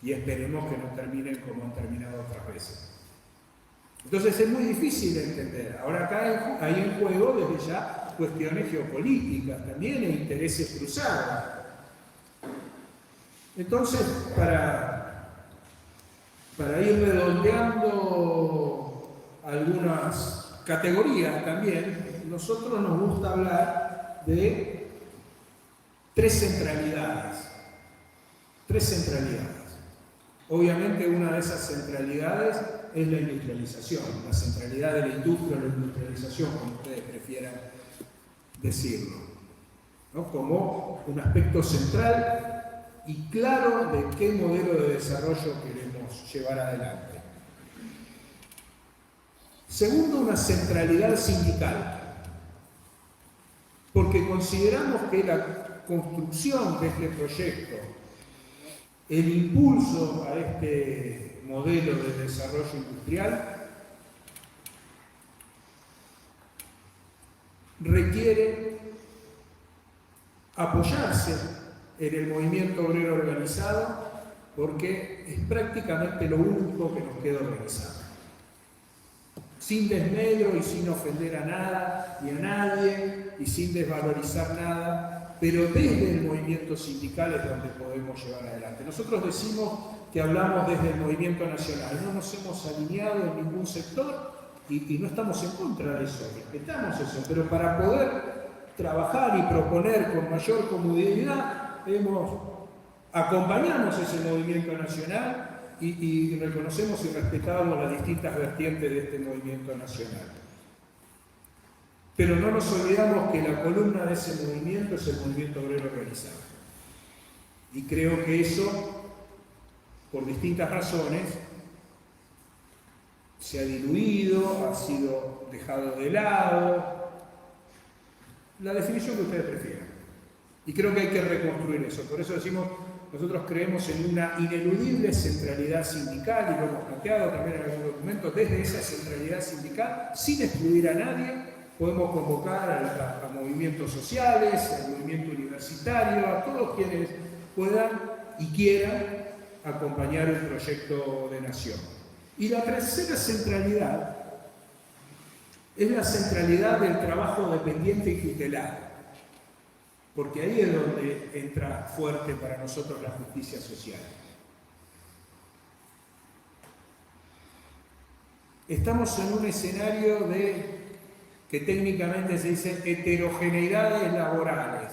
Y esperemos que no terminen como han terminado otras veces. Entonces es muy difícil de entender. Ahora acá hay en juego desde ya cuestiones geopolíticas también e intereses cruzados. Entonces, para ir redondeando algunas categorías también, nosotros nos gusta hablar de tres centralidades. Obviamente una de esas centralidades es la industrialización, la centralidad de la industria o la industrialización, como ustedes prefieran decirlo, ¿no? Como un aspecto central y claro de qué modelo de desarrollo queremos llevar adelante. Segundo, una centralidad sindical, porque consideramos que la construcción de este proyecto El impulso a este modelo de desarrollo industrial requiere apoyarse en el movimiento obrero organizado, porque es prácticamente lo único que nos queda organizado. Sin desmedro y sin ofender a nada ni a nadie y sin desvalorizar nada, pero desde el movimiento sindical es donde podemos llevar adelante. Nosotros decimos que hablamos desde el movimiento nacional, no nos hemos alineado en ningún sector y no estamos en contra de eso, respetamos eso, pero para poder trabajar y proponer con mayor comodidad, acompañamos ese movimiento nacional y reconocemos y respetamos las distintas vertientes de este movimiento nacional. Pero no nos olvidamos que la columna de ese movimiento es el movimiento obrero organizado. Y creo que eso, por distintas razones, se ha diluido, ha sido dejado de lado, la definición que ustedes prefieran. Y creo que hay que reconstruir eso. Por eso decimos, nosotros creemos en una ineludible centralidad sindical, y lo hemos planteado también en algún documento, desde esa centralidad sindical, sin excluir a nadie, podemos convocar a movimientos sociales, al movimiento universitario, a todos quienes puedan y quieran acompañar el proyecto de nación. Y la tercera centralidad es la centralidad del trabajo dependiente y tutelado, porque ahí es donde entra fuerte para nosotros la justicia social. Estamos en un escenario que técnicamente se dice heterogeneidades laborales.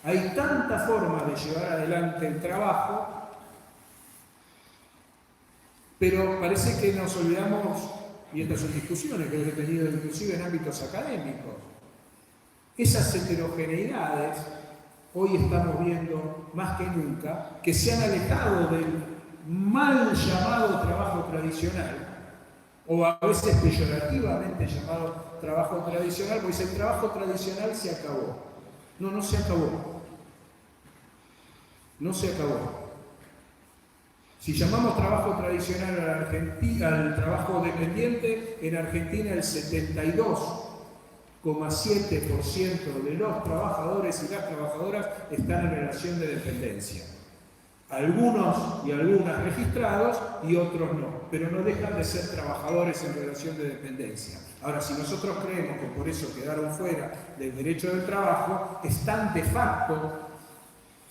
Hay tantas formas de llevar adelante el trabajo, pero parece que nos olvidamos, y estas son discusiones que he tenido inclusive en ámbitos académicos, esas heterogeneidades hoy estamos viendo más que nunca que se han alejado del mal llamado trabajo tradicional, o a veces peyorativamente llamado trabajo tradicional, porque el trabajo tradicional se acabó. No, no se acabó. No se acabó. Si llamamos trabajo tradicional al trabajo dependiente, en Argentina el 72,7% de los trabajadores y las trabajadoras están en relación de dependencia. Algunos y algunas registrados y otros no, pero no dejan de ser trabajadores en relación de dependencia. Ahora, si nosotros creemos que por eso quedaron fuera del derecho del trabajo, están de facto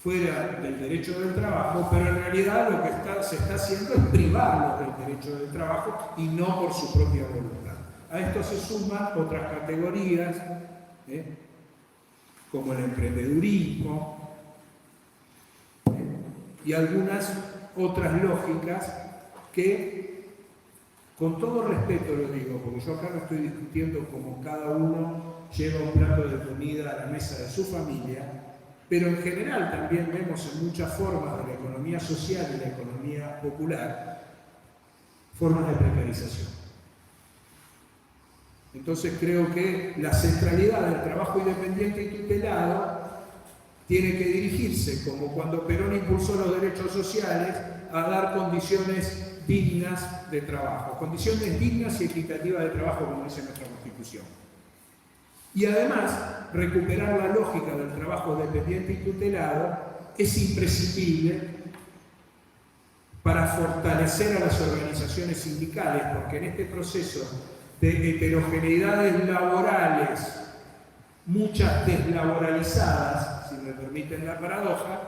fuera del derecho del trabajo, pero en realidad lo que se está haciendo es privarlos del derecho del trabajo y no por su propia voluntad. A esto se suman otras categorías, como el emprendedurismo, y algunas otras lógicas que, con todo respeto lo digo, porque yo acá no estoy discutiendo cómo cada uno lleva un plato de comida a la mesa de su familia, pero en general también vemos en muchas formas de la economía social y la economía popular formas de precarización. Entonces creo que la centralidad del trabajo independiente y tutelado tiene que dirigirse, como cuando Perón impulsó los derechos sociales, a dar condiciones dignas de trabajo, condiciones dignas y equitativas de trabajo, como dice nuestra Constitución. Y además, recuperar la lógica del trabajo dependiente y tutelado es imprescindible para fortalecer a las organizaciones sindicales, porque en este proceso de heterogeneidades laborales, muchas deslaboralizadas, si me permiten la paradoja,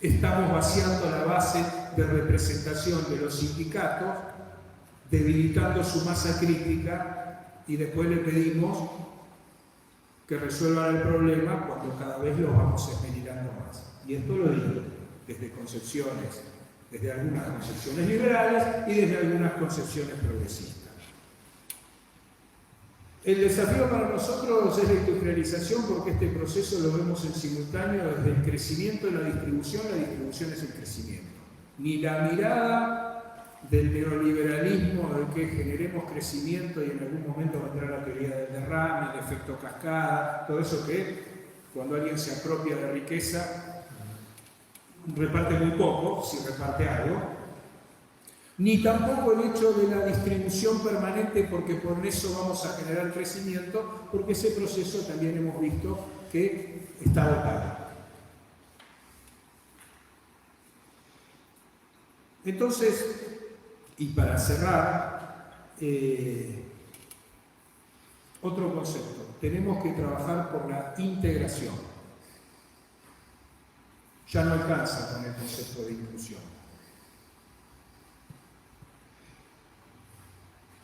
estamos vaciando la base de representación de los sindicatos, debilitando su masa crítica, y después le pedimos que resuelvan el problema cuando cada vez los vamos esmerilando más. Y esto lo digo desde concepciones, desde algunas concepciones liberales y desde algunas concepciones progresistas. El desafío para nosotros es la industrialización, porque este proceso lo vemos en simultáneo desde el crecimiento y la distribución es el crecimiento. Ni la mirada del neoliberalismo, de que generemos crecimiento y en algún momento vendrá la teoría del derrame, el efecto cascada, todo eso que cuando alguien se apropia de riqueza reparte muy poco, si reparte algo, ni tampoco el hecho de la distribución permanente, porque por eso vamos a generar crecimiento, porque ese proceso también hemos visto que está agotado. Entonces, y para cerrar, otro concepto, tenemos que trabajar por la integración. Ya no alcanza con el concepto de inclusión.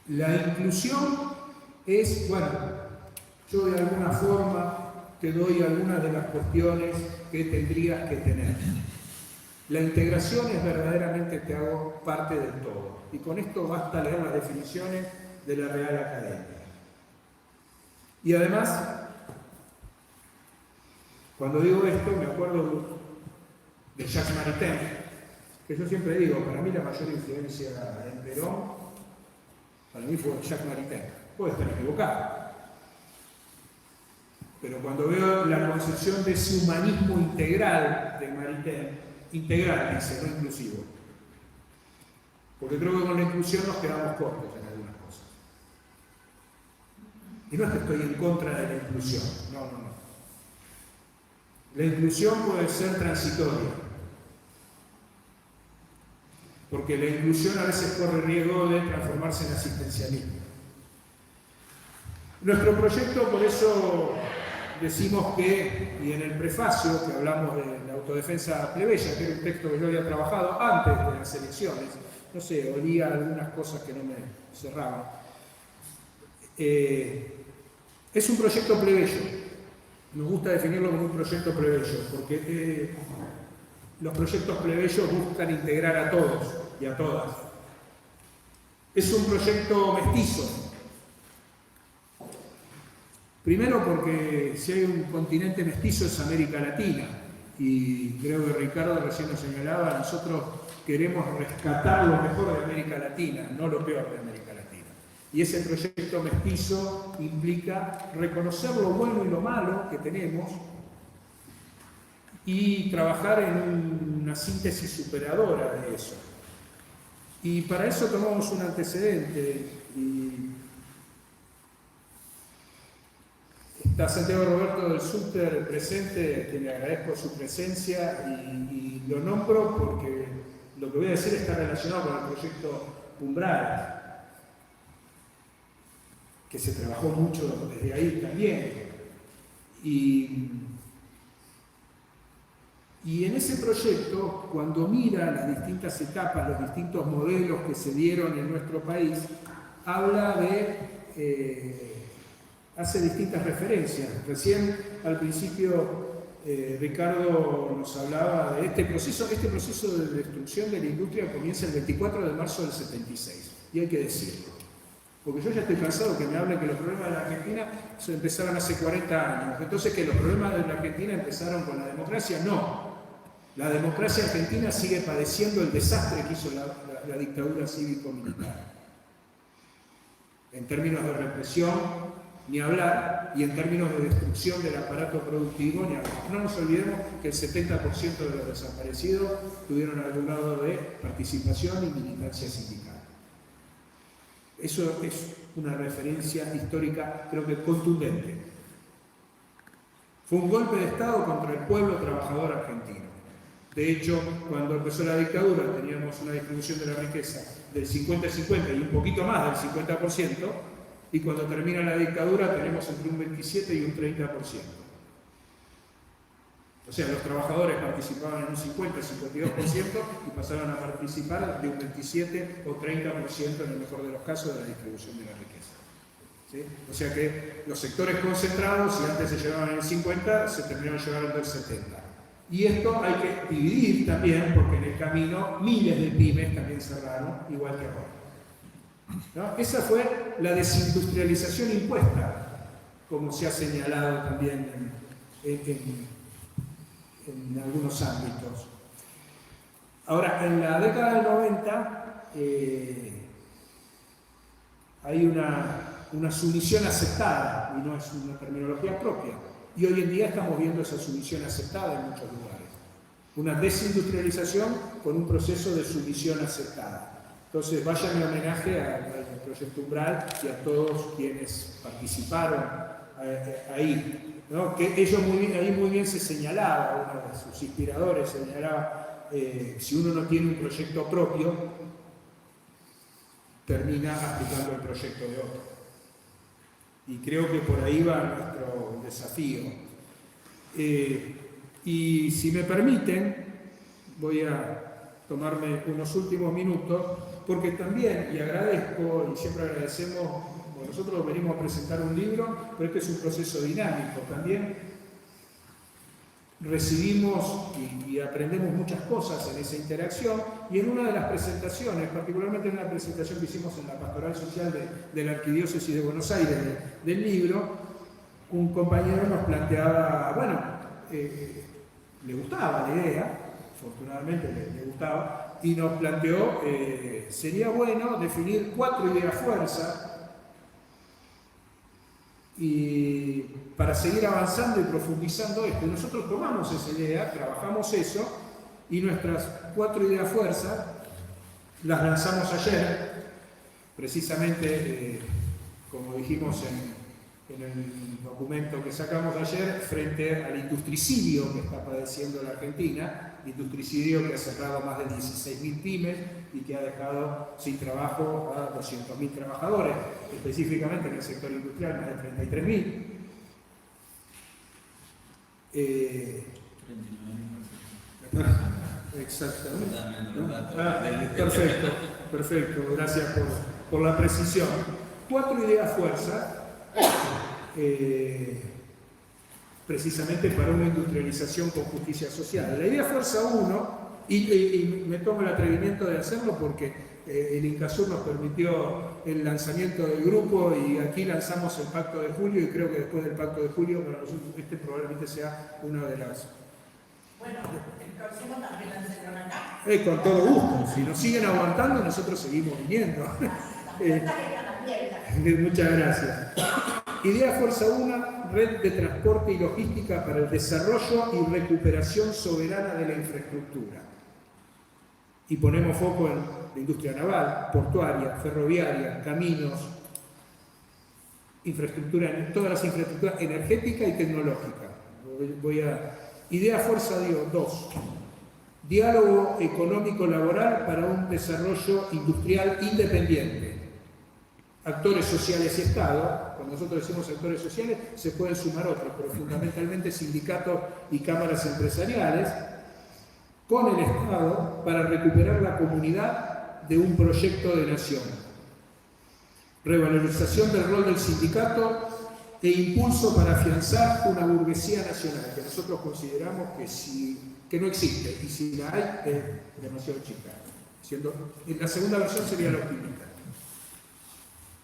La inclusión es, bueno, yo de alguna forma te doy algunas de las cuestiones que tendrías que tener. La integración es verdaderamente te hago parte del todo. Y con esto basta leer las definiciones de la Real Academia. Y además, cuando digo esto, me acuerdo de Jacques Maritain, que yo siempre digo, para mí la mayor influencia en Perón, para mí fue Jacques Maritain. Puede estar equivocado. Pero cuando veo la concepción de ese humanismo integral de Maritain, integral, dice, no inclusivo. Porque creo que con la inclusión nos quedamos cortos en algunas cosas. Y no es que estoy en contra de la inclusión, no. La inclusión puede ser transitoria. Porque la inclusión a veces corre riesgo de transformarse en asistencialismo. Nuestro proyecto, por eso decimos que, y en el prefacio que hablamos de la autodefensa plebeya, que era un texto que yo había trabajado antes de las elecciones, no sé, olía algunas cosas que no me cerraban. Es un proyecto plebeyo. Nos gusta definirlo como un proyecto plebeyo, porque los proyectos plebeyos buscan integrar a todos y a todas. Es un proyecto mestizo. Primero porque si hay un continente mestizo es América Latina, y creo que Ricardo recién lo señalaba, nosotros queremos rescatar lo mejor de América Latina, no lo peor de América Latina. Y ese proyecto mestizo implica reconocer lo bueno y lo malo que tenemos y trabajar en una síntesis superadora de eso. Y para eso tomamos un antecedente, y está Santiago Roberto del Suter presente, que le agradezco su presencia, y lo nombro porque lo que voy a decir está relacionado con el proyecto Umbral, que se trabajó mucho desde ahí también. Y en ese proyecto, cuando mira las distintas etapas, los distintos modelos que se dieron en nuestro país, habla de... hace distintas referencias. Recién, al principio, Ricardo nos hablaba de este proceso de destrucción de la industria comienza el 24 de marzo del 76, y hay que decirlo. Porque yo ya estoy cansado que me hablen que los problemas de la Argentina empezaron hace 40 años, entonces que los problemas de la Argentina empezaron con la democracia. No. La democracia argentina sigue padeciendo el desastre que hizo la dictadura cívico-militar. En términos de represión, ni hablar, y en términos de destrucción del aparato productivo, ni hablar. No nos olvidemos que el 70% de los desaparecidos tuvieron algún grado de participación y militancia sindical. Eso es una referencia histórica, creo que contundente. Fue un golpe de Estado contra el pueblo trabajador argentino. De hecho, cuando empezó la dictadura teníamos una distribución de la riqueza del 50-50 y un poquito más del 50%, y cuando termina la dictadura tenemos entre un 27 y un 30%. O sea, los trabajadores participaban en un 50-52% y pasaron a participar de un 27 o 30% en el mejor de los casos de la distribución de la riqueza. ¿Sí? O sea que los sectores concentrados, si antes se llevaban el 50, se terminaron llevando el 70. Y esto hay que dividir también, porque en el camino miles de pymes también cerraron, igual que ahora. ¿No? Esa fue la desindustrialización impuesta, como se ha señalado también en algunos ámbitos. Ahora, en la década del 90 hay una sumisión aceptada, y no es una terminología propia, y hoy en día estamos viendo esa sumisión aceptada en muchos lugares. una desindustrialización con un proceso de sumisión aceptada. Entonces, vaya mi homenaje al Proyecto Umbral y a todos quienes participaron ahí, ¿no? Que ellos ahí muy bien se señalaba, uno de sus inspiradores señalaba, si uno no tiene un proyecto propio, termina aplicando el proyecto de otro. Y creo que por ahí va nuestro desafío. Y si me permiten, voy a tomarme unos últimos minutos, porque también, y agradezco, y siempre agradecemos, bueno, nosotros venimos a presentar un libro, pero este es un proceso dinámico. También recibimos y aprendemos muchas cosas en esa interacción, y en una de las presentaciones, particularmente en una presentación que hicimos en la Pastoral Social de la Arquidiócesis de Buenos Aires del libro, un compañero nos planteaba, bueno, le gustaba la idea, afortunadamente le gustaba, y nos planteó, sería bueno definir 4 ideas fuerza y para seguir avanzando y profundizando esto. Y nosotros tomamos esa idea, trabajamos eso, y nuestras 4 ideas fuerza las lanzamos ayer, precisamente, como dijimos en el documento que sacamos ayer, frente al industricidio que está padeciendo la Argentina, industricidio que ha cerrado más de 16.000 pymes y que ha dejado sin trabajo a 200.000 trabajadores, específicamente en el sector industrial más de 33.000. Exactamente. Perfecto, gracias por la precisión. 4 ideas fuerza, precisamente para una industrialización con justicia social. La idea fuerza 1, y me tomo el atrevimiento de hacerlo porque el INCASUR nos permitió el lanzamiento del grupo, y aquí lanzamos el Pacto de Julio, y creo que después del Pacto de Julio para nosotros este probablemente sea una de las... Bueno, el próximo también lo enseñaron acá. Con todo gusto, si nos siguen aguantando nosotros seguimos viniendo. Muchas gracias. Idea Fuerza 1, red de transporte y logística para el desarrollo y recuperación soberana de la infraestructura. Y ponemos foco en la industria naval, portuaria, ferroviaria, caminos, infraestructura, todas las infraestructuras energética y tecnológica. Idea Fuerza 2, diálogo económico-laboral para un desarrollo industrial independiente. Actores sociales y Estado. Cuando nosotros decimos actores sociales se pueden sumar otros, pero fundamentalmente sindicatos y cámaras empresariales, con el Estado para recuperar la comunidad de un proyecto de nación. Revalorización del rol del sindicato e impulso para afianzar una burguesía nacional, que nosotros consideramos que no existe, y si la hay es demasiado chica. En la segunda versión sería la optimista.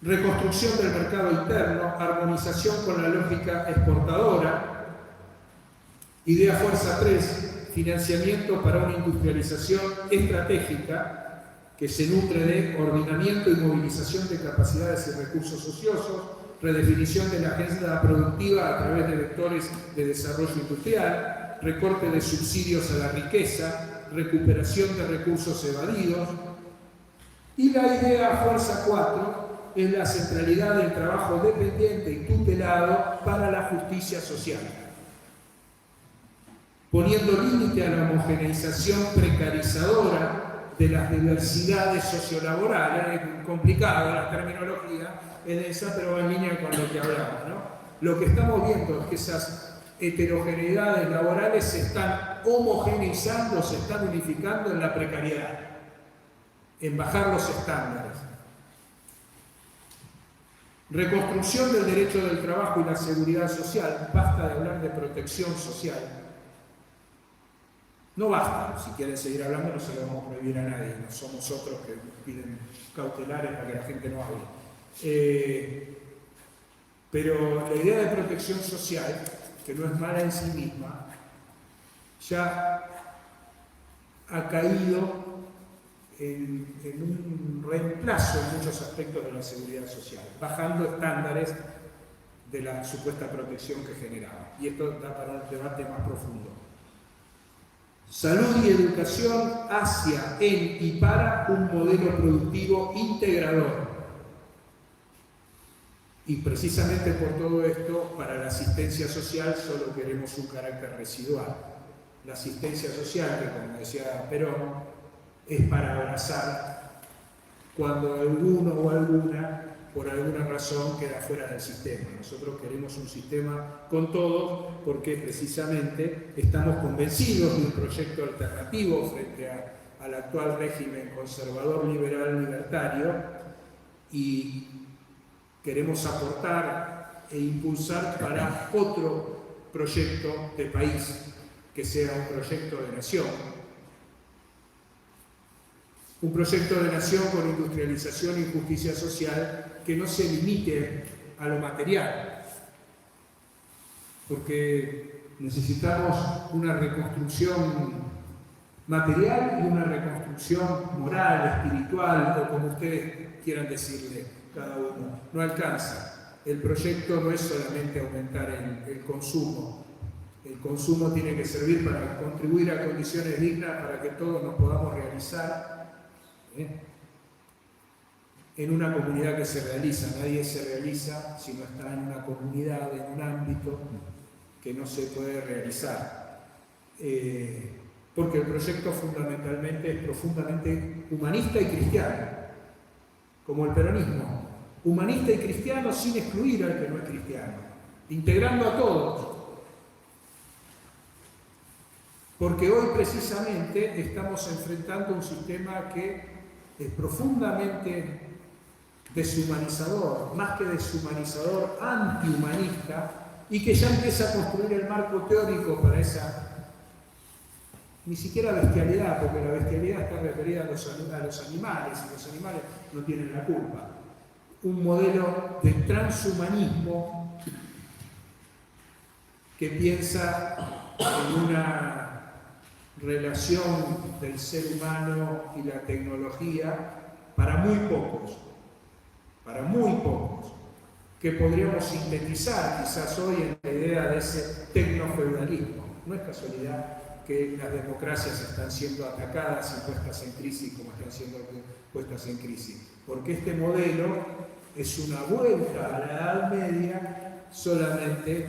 Reconstrucción del mercado interno, armonización con la lógica exportadora. Idea Fuerza 3, financiamiento para una industrialización estratégica que se nutre de ordenamiento y movilización de capacidades y recursos ociosos, redefinición de la agenda productiva a través de vectores de desarrollo industrial, recorte de subsidios a la riqueza, recuperación de recursos evadidos. Y la idea Fuerza 4 es la centralidad del trabajo dependiente y tutelado para la justicia social, poniendo límite a la homogeneización precarizadora de las diversidades sociolaborales. Es complicada la terminología, es esa, pero va en línea con lo que hablamos, ¿no? Lo que estamos viendo es que esas heterogeneidades laborales se están homogeneizando, se están unificando en la precariedad, en bajar los estándares. Reconstrucción del derecho del trabajo y la seguridad social. Basta de hablar de protección social. No basta, si quieren seguir hablando no se lo vamos a prohibir a nadie, no somos otros que piden cautelares para que la gente no hable. Pero la idea de protección social, que no es mala en sí misma, ya ha caído en un reemplazo en muchos aspectos de la seguridad social, bajando estándares de la supuesta protección que generaba. Y esto da para un debate más profundo. salud y educación hacia, en y para un modelo productivo integrador. Y precisamente por todo esto, para la asistencia social solo queremos un carácter residual. La asistencia social, que como decía Perón, es para abrazar cuando alguno o alguna, por alguna razón, queda fuera del sistema. Nosotros queremos un sistema con todos porque precisamente estamos convencidos de un proyecto alternativo frente al actual régimen conservador, liberal, libertario, y queremos aportar e impulsar para otro proyecto de país, que sea un proyecto de nación. Un proyecto de nación con industrialización y justicia social que no se limite a lo material, porque necesitamos una reconstrucción material y una reconstrucción moral, espiritual, o como ustedes quieran decirle cada uno. No alcanza. El proyecto no es solamente aumentar el consumo. El consumo tiene que servir para contribuir a condiciones dignas para que todos nos podamos realizar en una comunidad que se realiza. Nadie se realiza si no está en una comunidad, en un ámbito que no se puede realizar. Porque el proyecto fundamentalmente es profundamente humanista y cristiano, como el peronismo. Humanista y cristiano sin excluir al que no es cristiano, integrando a todos. Porque hoy precisamente estamos enfrentando un sistema que es profundamente deshumanizador, más que deshumanizador, antihumanista, y que ya empieza a construir el marco teórico para esa, ni siquiera bestialidad, porque la bestialidad está referida a los animales, y los animales no tienen la culpa. Un modelo de transhumanismo que piensa en una relación del ser humano y la tecnología para muy pocos, que podríamos sintetizar quizás hoy en la idea de ese tecnofeudalismo. No es casualidad que las democracias están siendo atacadas y puestas en crisis como están siendo puestas en crisis, porque este modelo es una vuelta a la Edad Media solamente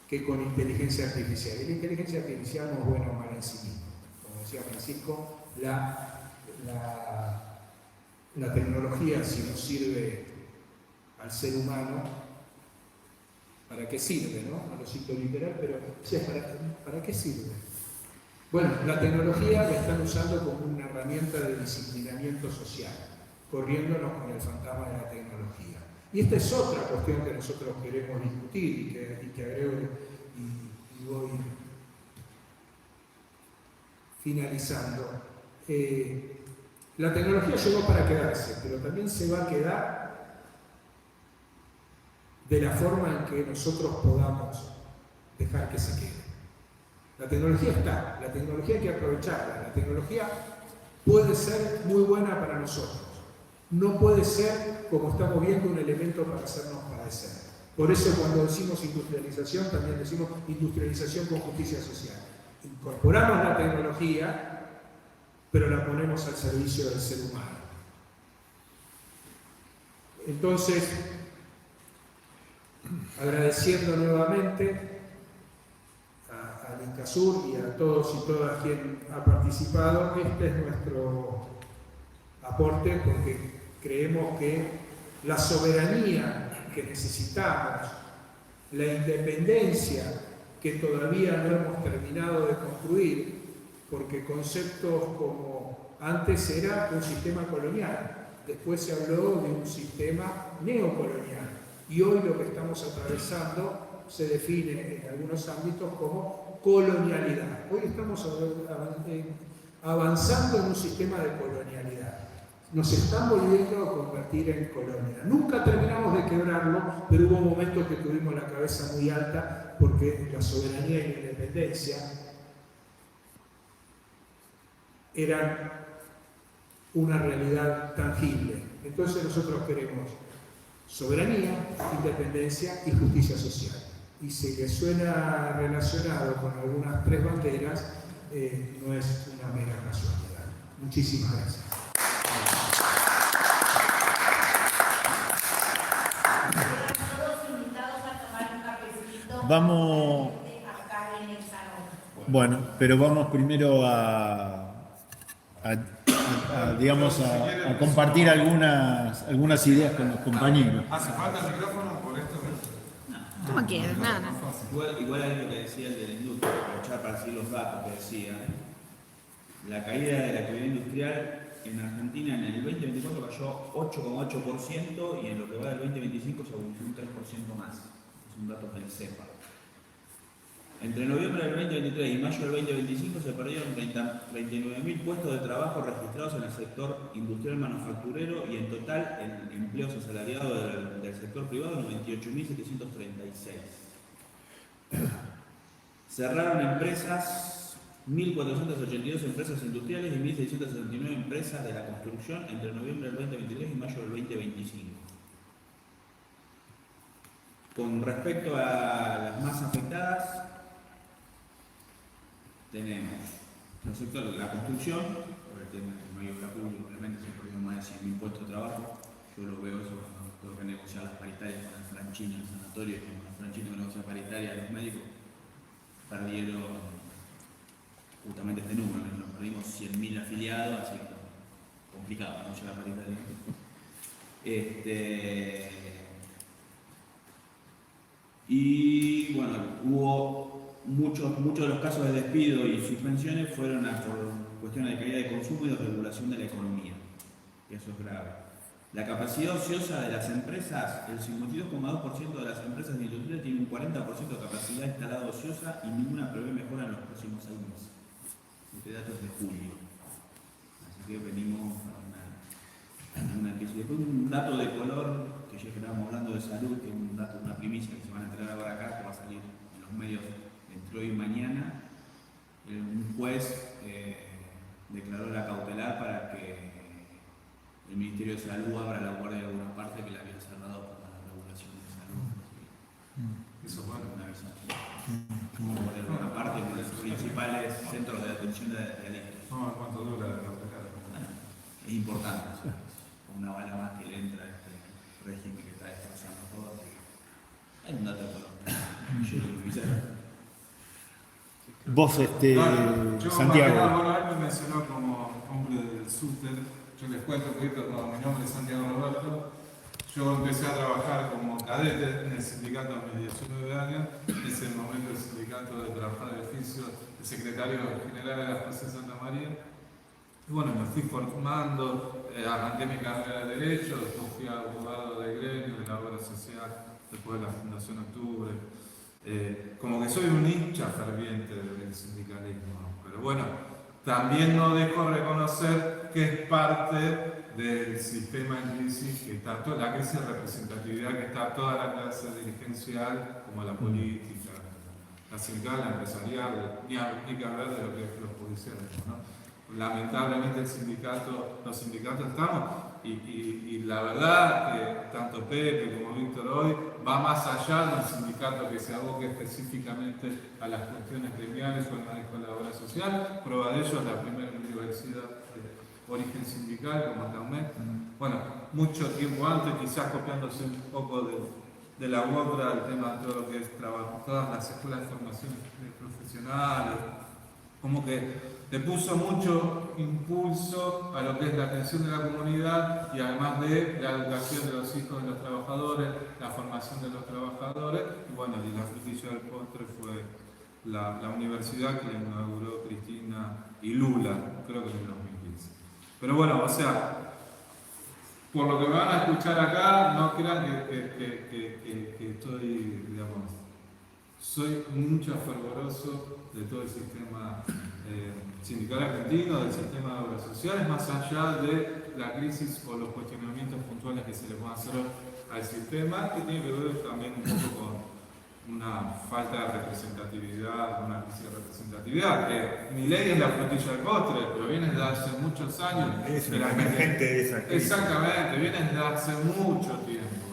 que con inteligencia artificial. Y la inteligencia artificial no es buena o mala en sí misma. Como decía Francisco, la tecnología, si no sirve al ser humano, ¿para qué sirve? ¿No? No lo cito literal, pero ¿para qué sirve? Bueno, la tecnología la están usando como una herramienta de disciplinamiento social, corriéndonos con el fantasma de la tecnología. Y esta es otra cuestión que nosotros queremos discutir y que agrego y voy finalizando. La tecnología llegó para quedarse, pero también se va a quedar de la forma en que nosotros podamos dejar que se quede. La tecnología está, la tecnología hay que aprovecharla, la tecnología puede ser muy buena para nosotros. No puede ser, como estamos viendo, un elemento para hacernos padecer. Por eso cuando decimos industrialización, también decimos industrialización con justicia social. Incorporamos la tecnología, pero la ponemos al servicio del ser humano. Entonces, agradeciendo nuevamente al INCASUR y a todos y todas quien ha participado, este es nuestro aporte, porque creemos que la soberanía que necesitamos, la independencia que todavía no hemos terminado de construir, porque conceptos como antes era un sistema colonial, después se habló de un sistema neocolonial, y hoy lo que estamos atravesando se define en algunos ámbitos como colonialidad. Hoy estamos avanzando en un sistema de colonialidad. Nos están volviendo a convertir en colonia. Nunca terminamos de quebrarlo, pero hubo momentos que tuvimos la cabeza muy alta porque la soberanía y la independencia eran una realidad tangible. Entonces nosotros queremos soberanía, independencia y justicia social. Y si les suena relacionado con algunas tres banderas, no es una mera casualidad. Muchísimas gracias. Todos invitados a tomar un cafecito. Vamos. Acá en el salón. Bueno, pero vamos primero digamos, a compartir algunas ideas con los compañeros. ¿Hace falta el micrófono por esto? Como quieras, nada. Igual hay lo que decía el de la industria, aprovechar para decir los datos que decía. La caída de la actividad industrial en Argentina en el 2024 cayó 8,8% y en lo que va del 2025 se aumentó un 3% más. Es un dato del CEPA. Entre noviembre del 2023 y mayo del 2025 se perdieron 39.000 puestos de trabajo registrados en el sector industrial manufacturero y en total el empleos asalariados del sector privado 98.736. Cerraron empresas, 1.482 empresas industriales y 1.669 empresas de la construcción entre noviembre del 2023 y mayo del 2025. Con respecto a las más afectadas, tenemos el sector de la construcción, por el tema del medio obra pública, obviamente se perdieron más de 100.000 puestos de trabajo. Yo lo veo eso cuando tengo que negociar las paritarias con el Franchini en el sanatorio, con el Franchini que negocia paritaria, los médicos perdieron justamente este número, nos perdimos 100.000 afiliados, así que complicado, ¿no? Ya la paritaria. Y bueno, hubo muchos de los casos de despido y suspensiones fueron por cuestiones de caída de consumo y de regulación de la economía, y eso es grave. La capacidad ociosa de las empresas, el 52,2% de las empresas de industria tiene un 40% de capacidad instalada ociosa y ninguna prevé mejora en los próximos 6 meses. Este dato es de julio, así que venimos a una crisis. Después un dato de color, que ya que estábamos hablando de salud, que es un dato, una primicia que se van a entregar ahora acá, que va a salir en los medios entre hoy y mañana. Un juez declaró la cautelar para que el Ministerio de Salud abra la guardia de alguna parte que la había cerrado por la regulación de salud. Eso bueno. Una aviso. La guardia de alguna parte con los principales centros de atención de delitos. No, ¿cuánto dura la cautelar? Es importante, o sea, es una bala más que le entra a este régimen que está destrozando todo. Hay un dato de color. Yo lo quisiera. Vos, Yo, Santiago. Bueno, él me mencionó como hombre del súter. Yo les cuento un poquito, mi nombre es Santiago Roberto. Yo empecé a trabajar como cadete en el sindicato a mis 19 años. En ese momento el sindicato de trabajadores de oficio, el secretario general de la José Santa María. Y bueno, me fui formando, arranqué mi carrera de Derecho, después fui abogado de gremio, de la obra social, después de la Fundación Octubre. Como que soy un hincha ferviente del sindicalismo, pero bueno, también no dejo de reconocer que es parte del sistema en crisis, que está toda la crisis de representatividad, que está toda la clase dirigencial, como la política, la sindical, la empresarial, ni que hablar de lo que es los judiciales, ¿no? Lamentablemente los sindicatos estamos, y la verdad que tanto Pepe como Víctor hoy va más allá de un sindicato que se aboque específicamente a las cuestiones gremiales o al manejo de la obra social. Prueba de ello es la primera universidad de origen sindical como TAUMED. Bueno, mucho tiempo antes, quizás copiándose un poco de la UOCRA, el tema de todo lo que es trabajo, todas las escuelas de formación profesionales, como que le puso mucho impulso a lo que es la atención de la comunidad y además de la educación de los hijos de los trabajadores, la formación de los trabajadores, y bueno, y la frutilla del postre fue la universidad que le inauguró Cristina y Lula, creo que en el 2015. Pero bueno, o sea, por lo que me van a escuchar acá, no crean que estoy, digamos, soy mucho fervoroso de todo el sistema sindical argentino, del sistema de obras sociales, más allá de la crisis o los cuestionamientos puntuales que se le puedan hacer al sistema, que tiene que ver también un poco con una falta de representatividad, una crisis de representatividad, que mi ley es la frutilla del postre, pero viene desde hace muchos años. Es una emergente de esa crisis. Exactamente, viene desde hace mucho tiempo,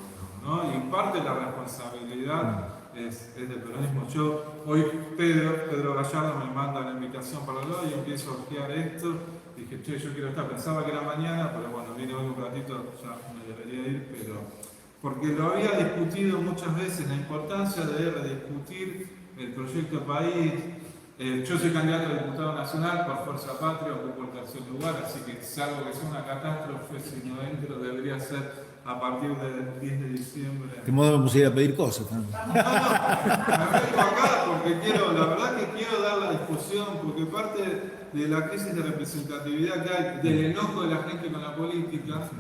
¿no? Y en parte la responsabilidad es de peronismo. Yo, hoy Pedro Gallardo me manda la invitación para el lado y empiezo a ojear esto. Dije, che, yo quiero estar, pensaba que era mañana, pero bueno, vine hoy un ratito, ya me debería ir, pero porque lo había discutido muchas veces, la importancia de rediscutir el proyecto país. Yo soy candidato a diputado nacional por Fuerza Patria, ocupo el tercer lugar, así que salvo que sea una catástrofe, si no entro, debería ser a partir del 10 de diciembre. De modo vamos a ir a pedir cosas, ¿no? Me vengo acá porque quiero, la verdad que quiero dar la discusión, porque parte de la crisis de representatividad que hay, del enojo de la gente con la política,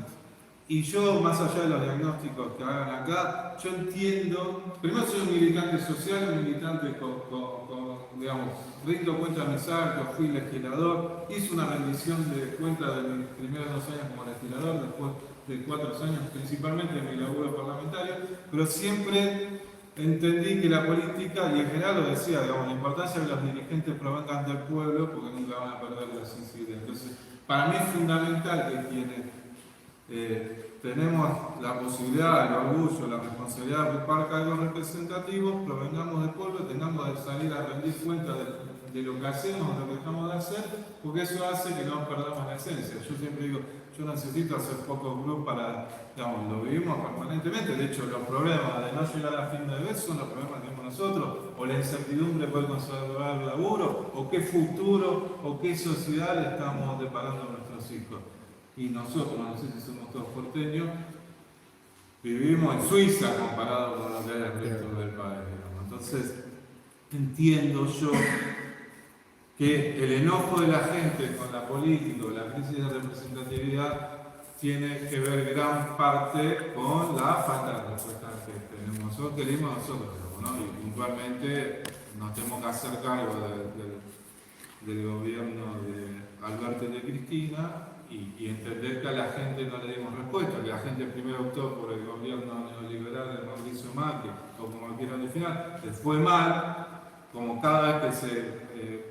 y yo, más allá de los diagnósticos que hagan acá, yo entiendo, primero soy un militante social, un militante digamos, rindo cuenta de mis actos, fui legislador, hice una rendición de cuenta de mis primeros 2 años como legislador, después de 4 años principalmente en mi laburo parlamentario, pero siempre entendí que la política, y en general lo decía, digamos, la importancia de que los dirigentes provengan del pueblo porque nunca van a perder la sensibilidad. Entonces, para mí es fundamental que quienes tenemos la posibilidad, el orgullo, la responsabilidad de ocupar cargos representativos, provengamos del pueblo, tengamos que salir a rendir cuenta de lo que hacemos, de lo que dejamos de hacer, porque eso hace que no perdamos la esencia. Yo siempre digo, yo necesito hacer pocos grupos para, digamos, lo vivimos permanentemente. De hecho, los problemas de no llegar a fin de mes son los problemas que tenemos nosotros, o la incertidumbre puede conservar el laburo, o qué futuro, o qué sociedad le estamos deparando a nuestros hijos. Y nosotros, no sé si somos todos porteños, vivimos en Suiza comparado con lo que es el resto del país. Digamos. Entonces, entiendo yo que el enojo de la gente con la política, la crisis de representatividad, tiene que ver gran parte con la falta de respuesta que tenemos nosotros, que leímos nosotros, ¿no? Y puntualmente nos tenemos que hacer cargo del gobierno de Alberto y de Cristina y entender que a la gente no le dimos respuesta, que la gente primero optó por el gobierno neoliberal de Mauricio Macri, o como quieran definir, les fue mal, como cada vez que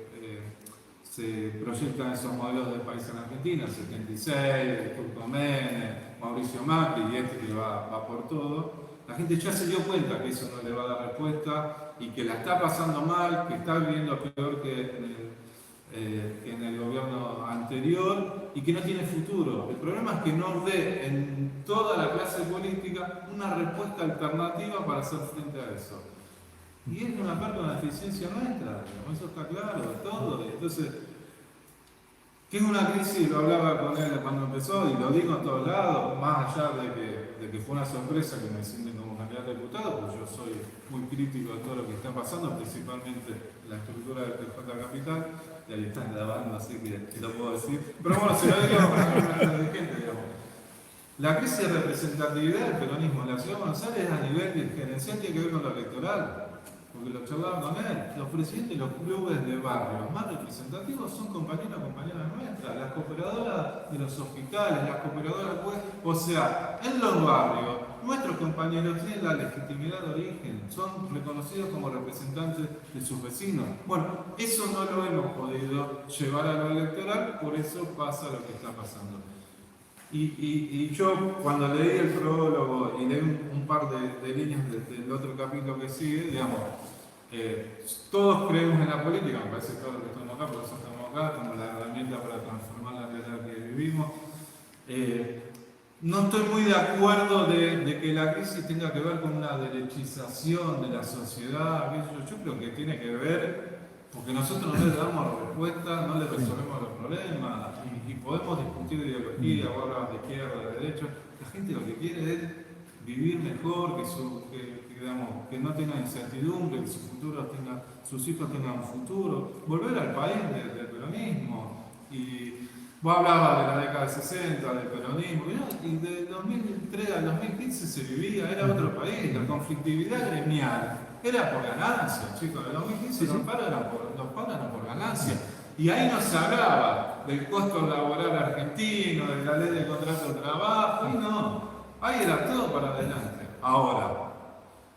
se proyectan esos modelos de país en Argentina, 76, Turco Menem, Mauricio Macri y este que va por todo, la gente ya se dio cuenta que eso no le va a dar respuesta y que la está pasando mal, que está viviendo peor que en el gobierno anterior y que no tiene futuro. El problema es que no ve en toda la clase política una respuesta alternativa para hacer frente a eso. Y es una parte de una deficiencia nuestra, digamos, eso está claro, de todo. Entonces, que es una crisis, lo hablaba con él cuando empezó y lo digo en todos lados, más allá de que fue una sorpresa que me sienten como candidato a diputado, porque yo soy muy crítico de todo lo que está pasando, principalmente la estructura del TJ Capital, y ahí están grabando, así que lo puedo decir. Pero bueno, se lo digo a la dirigente, digamos. La crisis de representatividad del peronismo en la Ciudad de Buenos Aires a nivel gerencial tiene que ver con lo electoral. Porque lo charlaban con él, los presidentes de los clubes de barrio más representativos son compañeras nuestras, las cooperadoras de los hospitales, las cooperadoras web, o sea, en los barrios, nuestros compañeros tienen la legitimidad de origen, son reconocidos como representantes de sus vecinos. Bueno, eso no lo hemos podido llevar a lo electoral, por eso pasa lo que está pasando. Y yo cuando leí el prólogo y leí un par de líneas del otro capítulo que sigue, digamos, todos creemos en la política, me parece que todos los que estamos acá, por eso estamos acá, como la herramienta para transformar la realidad que vivimos. No estoy muy de acuerdo de que la crisis tenga que ver con una derechización de la sociedad, yo creo que tiene que ver porque nosotros no le damos respuesta, no le resolvemos los problemas y podemos discutir de ideología, ahora de izquierda, de derecha. La gente lo que quiere es vivir mejor, que no tenga incertidumbre, que sus hijos tengan un futuro, volver al país del peronismo. Y vos hablabas de la década de 60, del peronismo, y de 2003 al 2015 se vivía, era otro país, la conflictividad gremial era por ganancia, chicos. En 2015 los paros eran por ganancia. Y ahí no se hablaba del costo laboral argentino, de la ley de contrato de trabajo, y no. Ahí era todo para adelante. Ahora,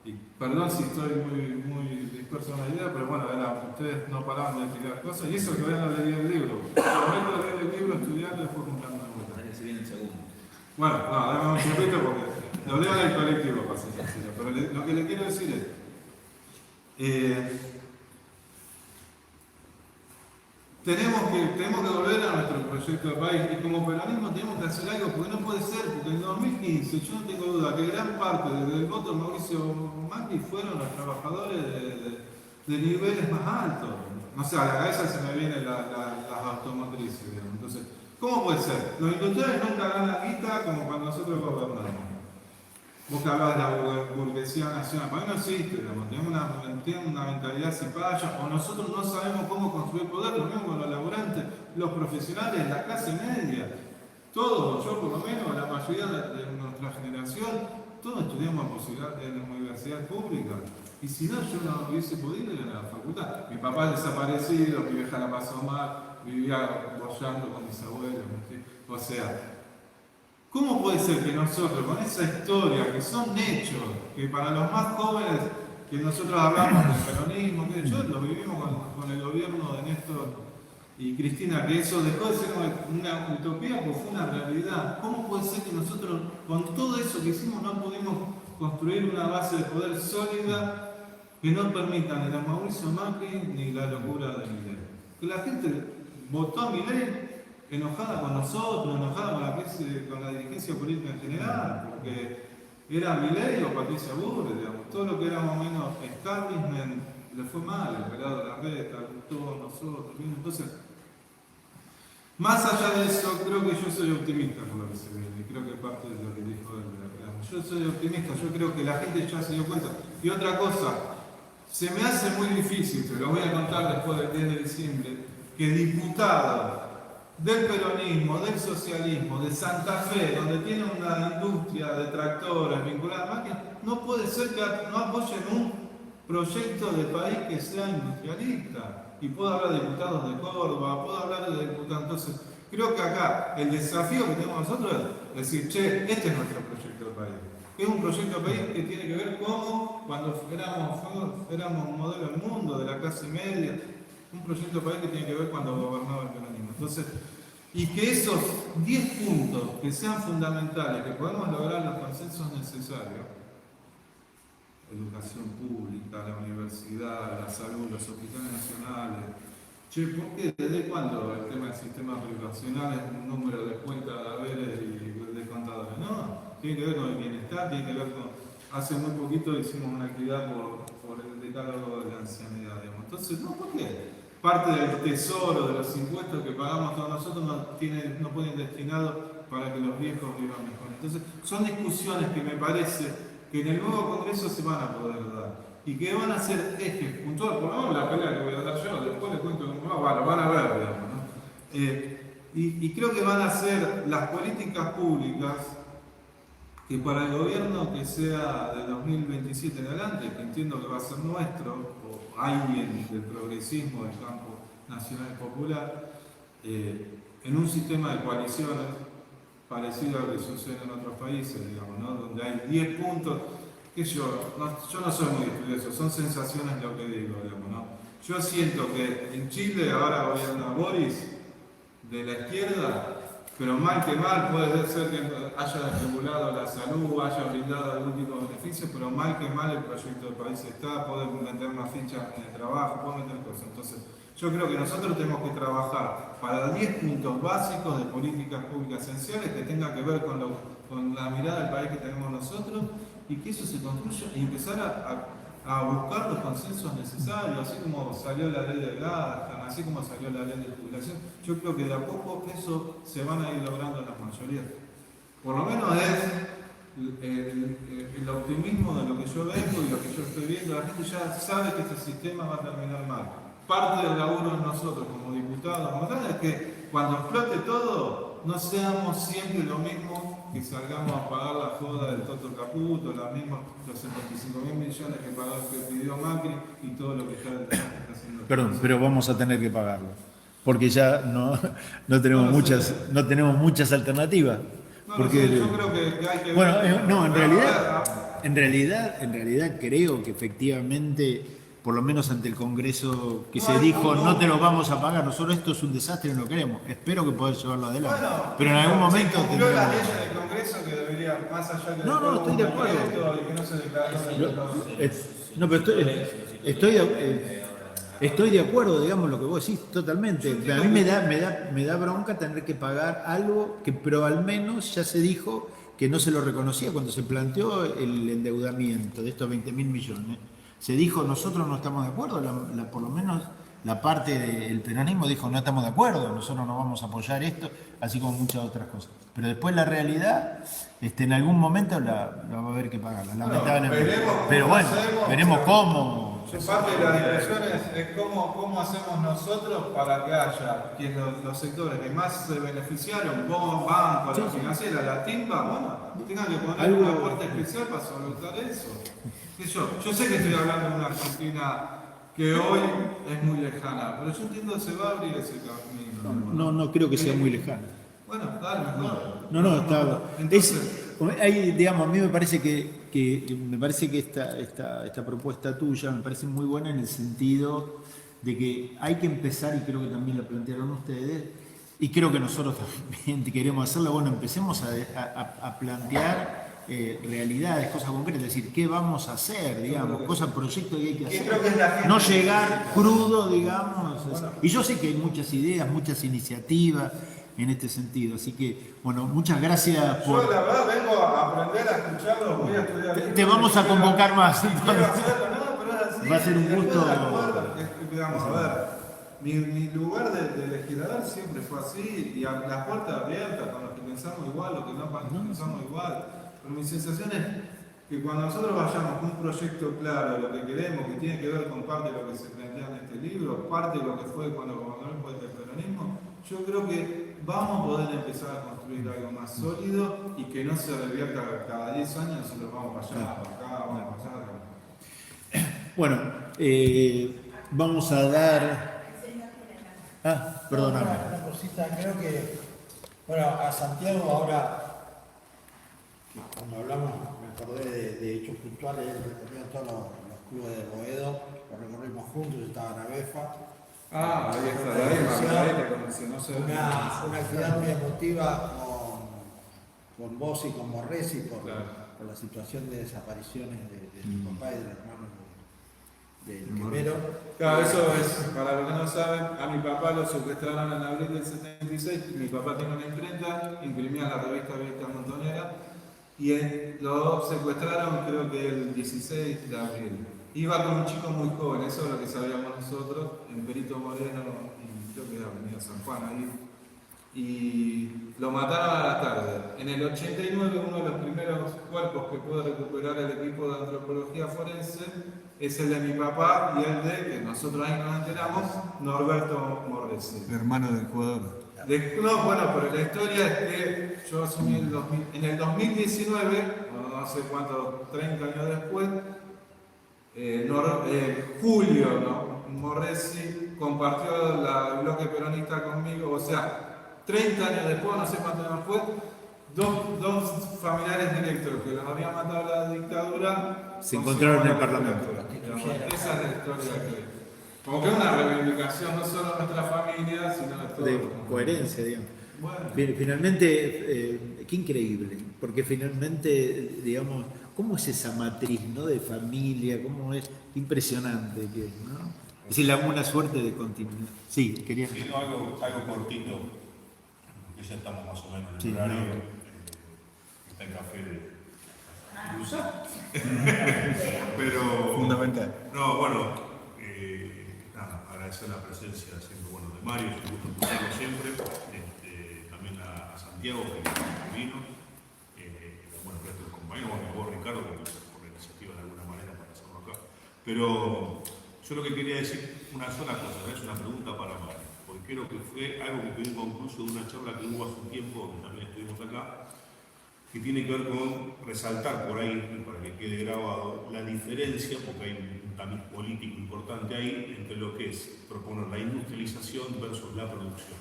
y perdón si estoy muy disperso en la idea, pero bueno, ustedes no paraban de tirar cosas, y eso que habían leído el libro. Primero leer el libro, estudiarlo, después comprarme una vuelta. Parece que se viene el segundo. Bueno, no, dame un poquito porque lo leo en el colectivo, pero lo que le quiero decir es, Tenemos que volver a nuestro proyecto de país y como peronismo tenemos que hacer algo porque no puede ser, porque en 2015 yo no tengo duda que gran parte del voto de Mauricio Macri fueron los trabajadores de niveles más altos. No sé, a la cabeza se me vienen las automotrices, digamos. Entonces, ¿cómo puede ser? Los industriales nunca ganan guita como cuando nosotros gobernamos. Vos que hablabas de la burguesía nacional, para mí no existe, digamos. Tienen una mentalidad cipaya, o nosotros no sabemos cómo construir poder, lo mismo con los laburantes, los profesionales, la clase media. Todos, yo por lo menos, la mayoría de nuestra generación, todos estudiamos en la universidad pública. Y si no, yo no hubiese podido ir a la facultad. Mi papá es desaparecido, mi vieja la pasó mal, vivía bollando con mis abuelos. ¿No? O sea, ¿cómo puede ser que nosotros, con esa historia, que son hechos, que para los más jóvenes, que nosotros hablamos del peronismo, que yo lo vivimos con el gobierno de Néstor y Cristina, que eso dejó de ser una utopía, pues fue una realidad. ¿Cómo puede ser que nosotros, con todo eso que hicimos, no pudimos construir una base de poder sólida que no permita ni a Mauricio Macri ni la locura de Milei? Que la gente votó a Milei enojada con nosotros, enojada con la dirigencia política en general, porque era Milei o Patricia Bullrich, digamos, todo lo que era más o menos establishment le fue mal, el pelado de la reta, todos nosotros, ¿bien? Entonces, más allá de eso, creo que yo soy optimista por lo que se viene, y creo que parte de lo que dijo él, yo soy optimista, yo creo que la gente ya se dio cuenta. Y otra cosa, se me hace muy difícil, te lo voy a contar después del 10 de diciembre, que diputados del peronismo, del socialismo, de Santa Fe, donde tiene una industria de tractores vinculada a máquinas, no puede ser que no apoyen un proyecto de país que sea industrialista. Y puedo hablar de diputados de Córdoba, puedo hablar de diputados. Entonces, creo que acá el desafío que tenemos nosotros es decir, che, este es nuestro proyecto de país. Es un proyecto de país que tiene que ver cómo, cuando éramos un modelo del mundo, de la clase media, un proyecto de país que tiene que ver cuando gobernaba el peronismo. Entonces, y que esos 10 puntos que sean fundamentales, que podamos lograr los consensos necesarios, educación pública, la universidad, la salud, los hospitales nacionales. Che, ¿por qué? ¿Desde cuándo el tema del sistema privacional es un número de cuentas de haberes y de contadores? No, tiene que ver con el bienestar, tiene que ver con... Hace muy poquito hicimos una actividad por el decálogo de la ancianidad, digamos. Entonces, no, ¿por qué? Parte del tesoro, de los impuestos que pagamos todos nosotros no pueden destinados para que los viejos vivan mejor. Entonces, son discusiones que me parece que en el nuevo Congreso se van a poder dar y que van a ser ejes puntuales, por lo menos la pelea que voy a dar yo, después les cuento cómo va, lo van a ver, digamos, ¿no? Y creo que van a ser las políticas públicas que para el gobierno que sea de 2027 en adelante, que entiendo que va a ser nuestro, alguien del progresismo del campo nacional y popular, en un sistema de coaliciones parecido a lo que sucede en otros países, digamos, ¿no? Donde hay 10 puntos, que yo no soy muy estudioso, son sensaciones lo que digo, digamos, ¿no? Yo siento que en Chile ahora gobierna Boris de la izquierda, pero mal que mal puede ser que haya regulado la salud, haya brindado algún tipo de beneficio, pero mal que mal el proyecto del país está, puede meter más fichas en el trabajo, puede meter cosas. Entonces, yo creo que nosotros tenemos que trabajar para 10 puntos básicos de políticas públicas esenciales que tengan que ver con la mirada del país que tenemos nosotros y que eso se construya y empezar a buscar los consensos necesarios, así como salió la ley de Glasgow, así como salió la ley de jubilación. Yo creo que de a poco eso se van a ir logrando en las mayorías. Por lo menos es el optimismo de lo que yo vengo y lo que yo estoy viendo. La gente ya sabe que este sistema va a terminar mal. Parte del laburo de nosotros como diputados, como tal, es que cuando explote todo, no seamos siempre lo mismo que salgamos a pagar la joda del Toto Caputo, los 75.000 millones que pidió Macri y todo lo que está haciendo. Perdón, pero vamos a tener que pagarlo, porque ya no tenemos muchas alternativas. Porque, yo creo que hay que bueno, no, en realidad creo que efectivamente, por lo menos ante el Congreso que se dijo, no te lo vamos a pagar, nosotros esto es un desastre, no lo queremos. Espero que poder llevarlo adelante. Pero en algún momento cumplió la ley en el Congreso que debería, más allá de no, estoy de acuerdo. Y que no se declaró No, pero estoy de acuerdo, digamos, lo que vos decís, totalmente. A mí me da bronca tener que pagar algo que, pero al menos ya se dijo que no se lo reconocía cuando se planteó el endeudamiento de estos 20.000 millones. Se dijo, nosotros no estamos de acuerdo, por lo menos la parte del peronismo dijo, no estamos de acuerdo, nosotros no vamos a apoyar esto, así como muchas otras cosas. Pero después la realidad, en algún momento la va a haber que pagarla, lamentablemente. Pero bueno, veremos cómo. Parte de la discusión es cómo hacemos nosotros para que haya los sectores que más se beneficiaron, bancos, la financiera, la timba, bueno, tengan que poner una puerta especial para solventar eso. Yo sé que estoy hablando de una Argentina que hoy es muy lejana, pero yo entiendo que se va a abrir ese camino. No creo que sea muy lejano. Bueno, dale, mejor. No, está. Entonces, Digamos, a mí me parece que esta propuesta tuya me parece muy buena en el sentido de que hay que empezar, y creo que también la plantearon ustedes, y creo que nosotros también queremos hacerlo, bueno, empecemos a plantear realidades, cosas concretas, es decir, qué vamos a hacer, digamos, proyectos que hay que hacer. No llegar crudo, digamos. Y yo sé que hay muchas ideas, muchas iniciativas en este sentido, así que, bueno, muchas gracias por... Yo la verdad vengo a aprender a escucharlo, voy a estudiar. Te vamos a convocar más. Quiero hacerlo, no, pero es así. Va a ser un gusto. Digamos, a ver, mi lugar de legislador siempre fue así, y las puertas abiertas con los que pensamos igual, los que no pensamos igual. Pero mi sensación es que cuando nosotros vayamos con un proyecto claro de lo que queremos, que tiene que ver con parte de lo que se plantea en este libro, parte de lo que fue cuando gobernó el peronismo, yo creo que vamos a poder empezar a construir algo más sólido y que no se revierta cada 10 años, nosotros vamos para allá, para acá, vamos para allá. Bueno, vamos a dar... perdóname. Una cosita, creo que, bueno, a Santiago ahora, cuando hablamos, me acordé de hechos puntuales, él recorrió todos los clubes de Boedo, lo recorrimos juntos, yo estaba en Abefa. Ahí está, no sé. Una actividad muy emotiva con vos y con Morresi por la situación de desapariciones de tu papá y de los hermanos del primero. Claro, eso es, para los que no saben, a mi papá lo secuestraron en abril del 76, mi papá tiene una imprenta, imprimía la revista Vista Montonera, y lo secuestraron creo que el 16 de abril. Iba con un chico muy joven, eso es lo que sabíamos nosotros, en Perito Moreno, y creo que era Avenida San Juan ahí. Y lo mataron a la tarde. En el 89 uno de los primeros cuerpos que pudo recuperar el equipo de antropología forense es el de mi papá y el de, que nosotros ahí nos enteramos, Norberto Morresi. El hermano del jugador. Pero la historia es que yo asumí en el 2019, no sé cuánto, 30 años después, Julio, Morresi compartió el bloque peronista conmigo, o sea, 30 años después, no sé cuánto después, dos familiares directos que los habían matado la dictadura se encontraron en el Parlamento. Esa es la historia como que es una reivindicación no solo de nuestra familia, sino de todo. De coherencia, digamos. Bueno. Finalmente, qué increíble, porque finalmente, digamos, ¿cómo es esa matriz, ¿no? De familia? ¿Cómo es? Impresionante, ¿no? Es decir, una suerte de continuidad. Sí, quería... Sí, no, algo cortito, que ya estamos más o menos en el horario. Está el café de... Pero... Fundamental. No, bueno, agradecer la presencia siempre, de Mario, es un gusto escucharlo siempre. También a Santiago, que vino. El resto de los compañeros, a vos, Ricardo, por la iniciativa de alguna manera para hacerlo acá. Pero yo lo que quería decir, una sola cosa, es una pregunta para Mario, porque creo que fue algo que quedó inconcluso de una charla que hubo hace un tiempo, que también estuvimos acá, que tiene que ver con resaltar por ahí, para que quede grabado, la diferencia, porque hay un tamiz político importante ahí, entre lo que es proponer la industrialización versus la producción.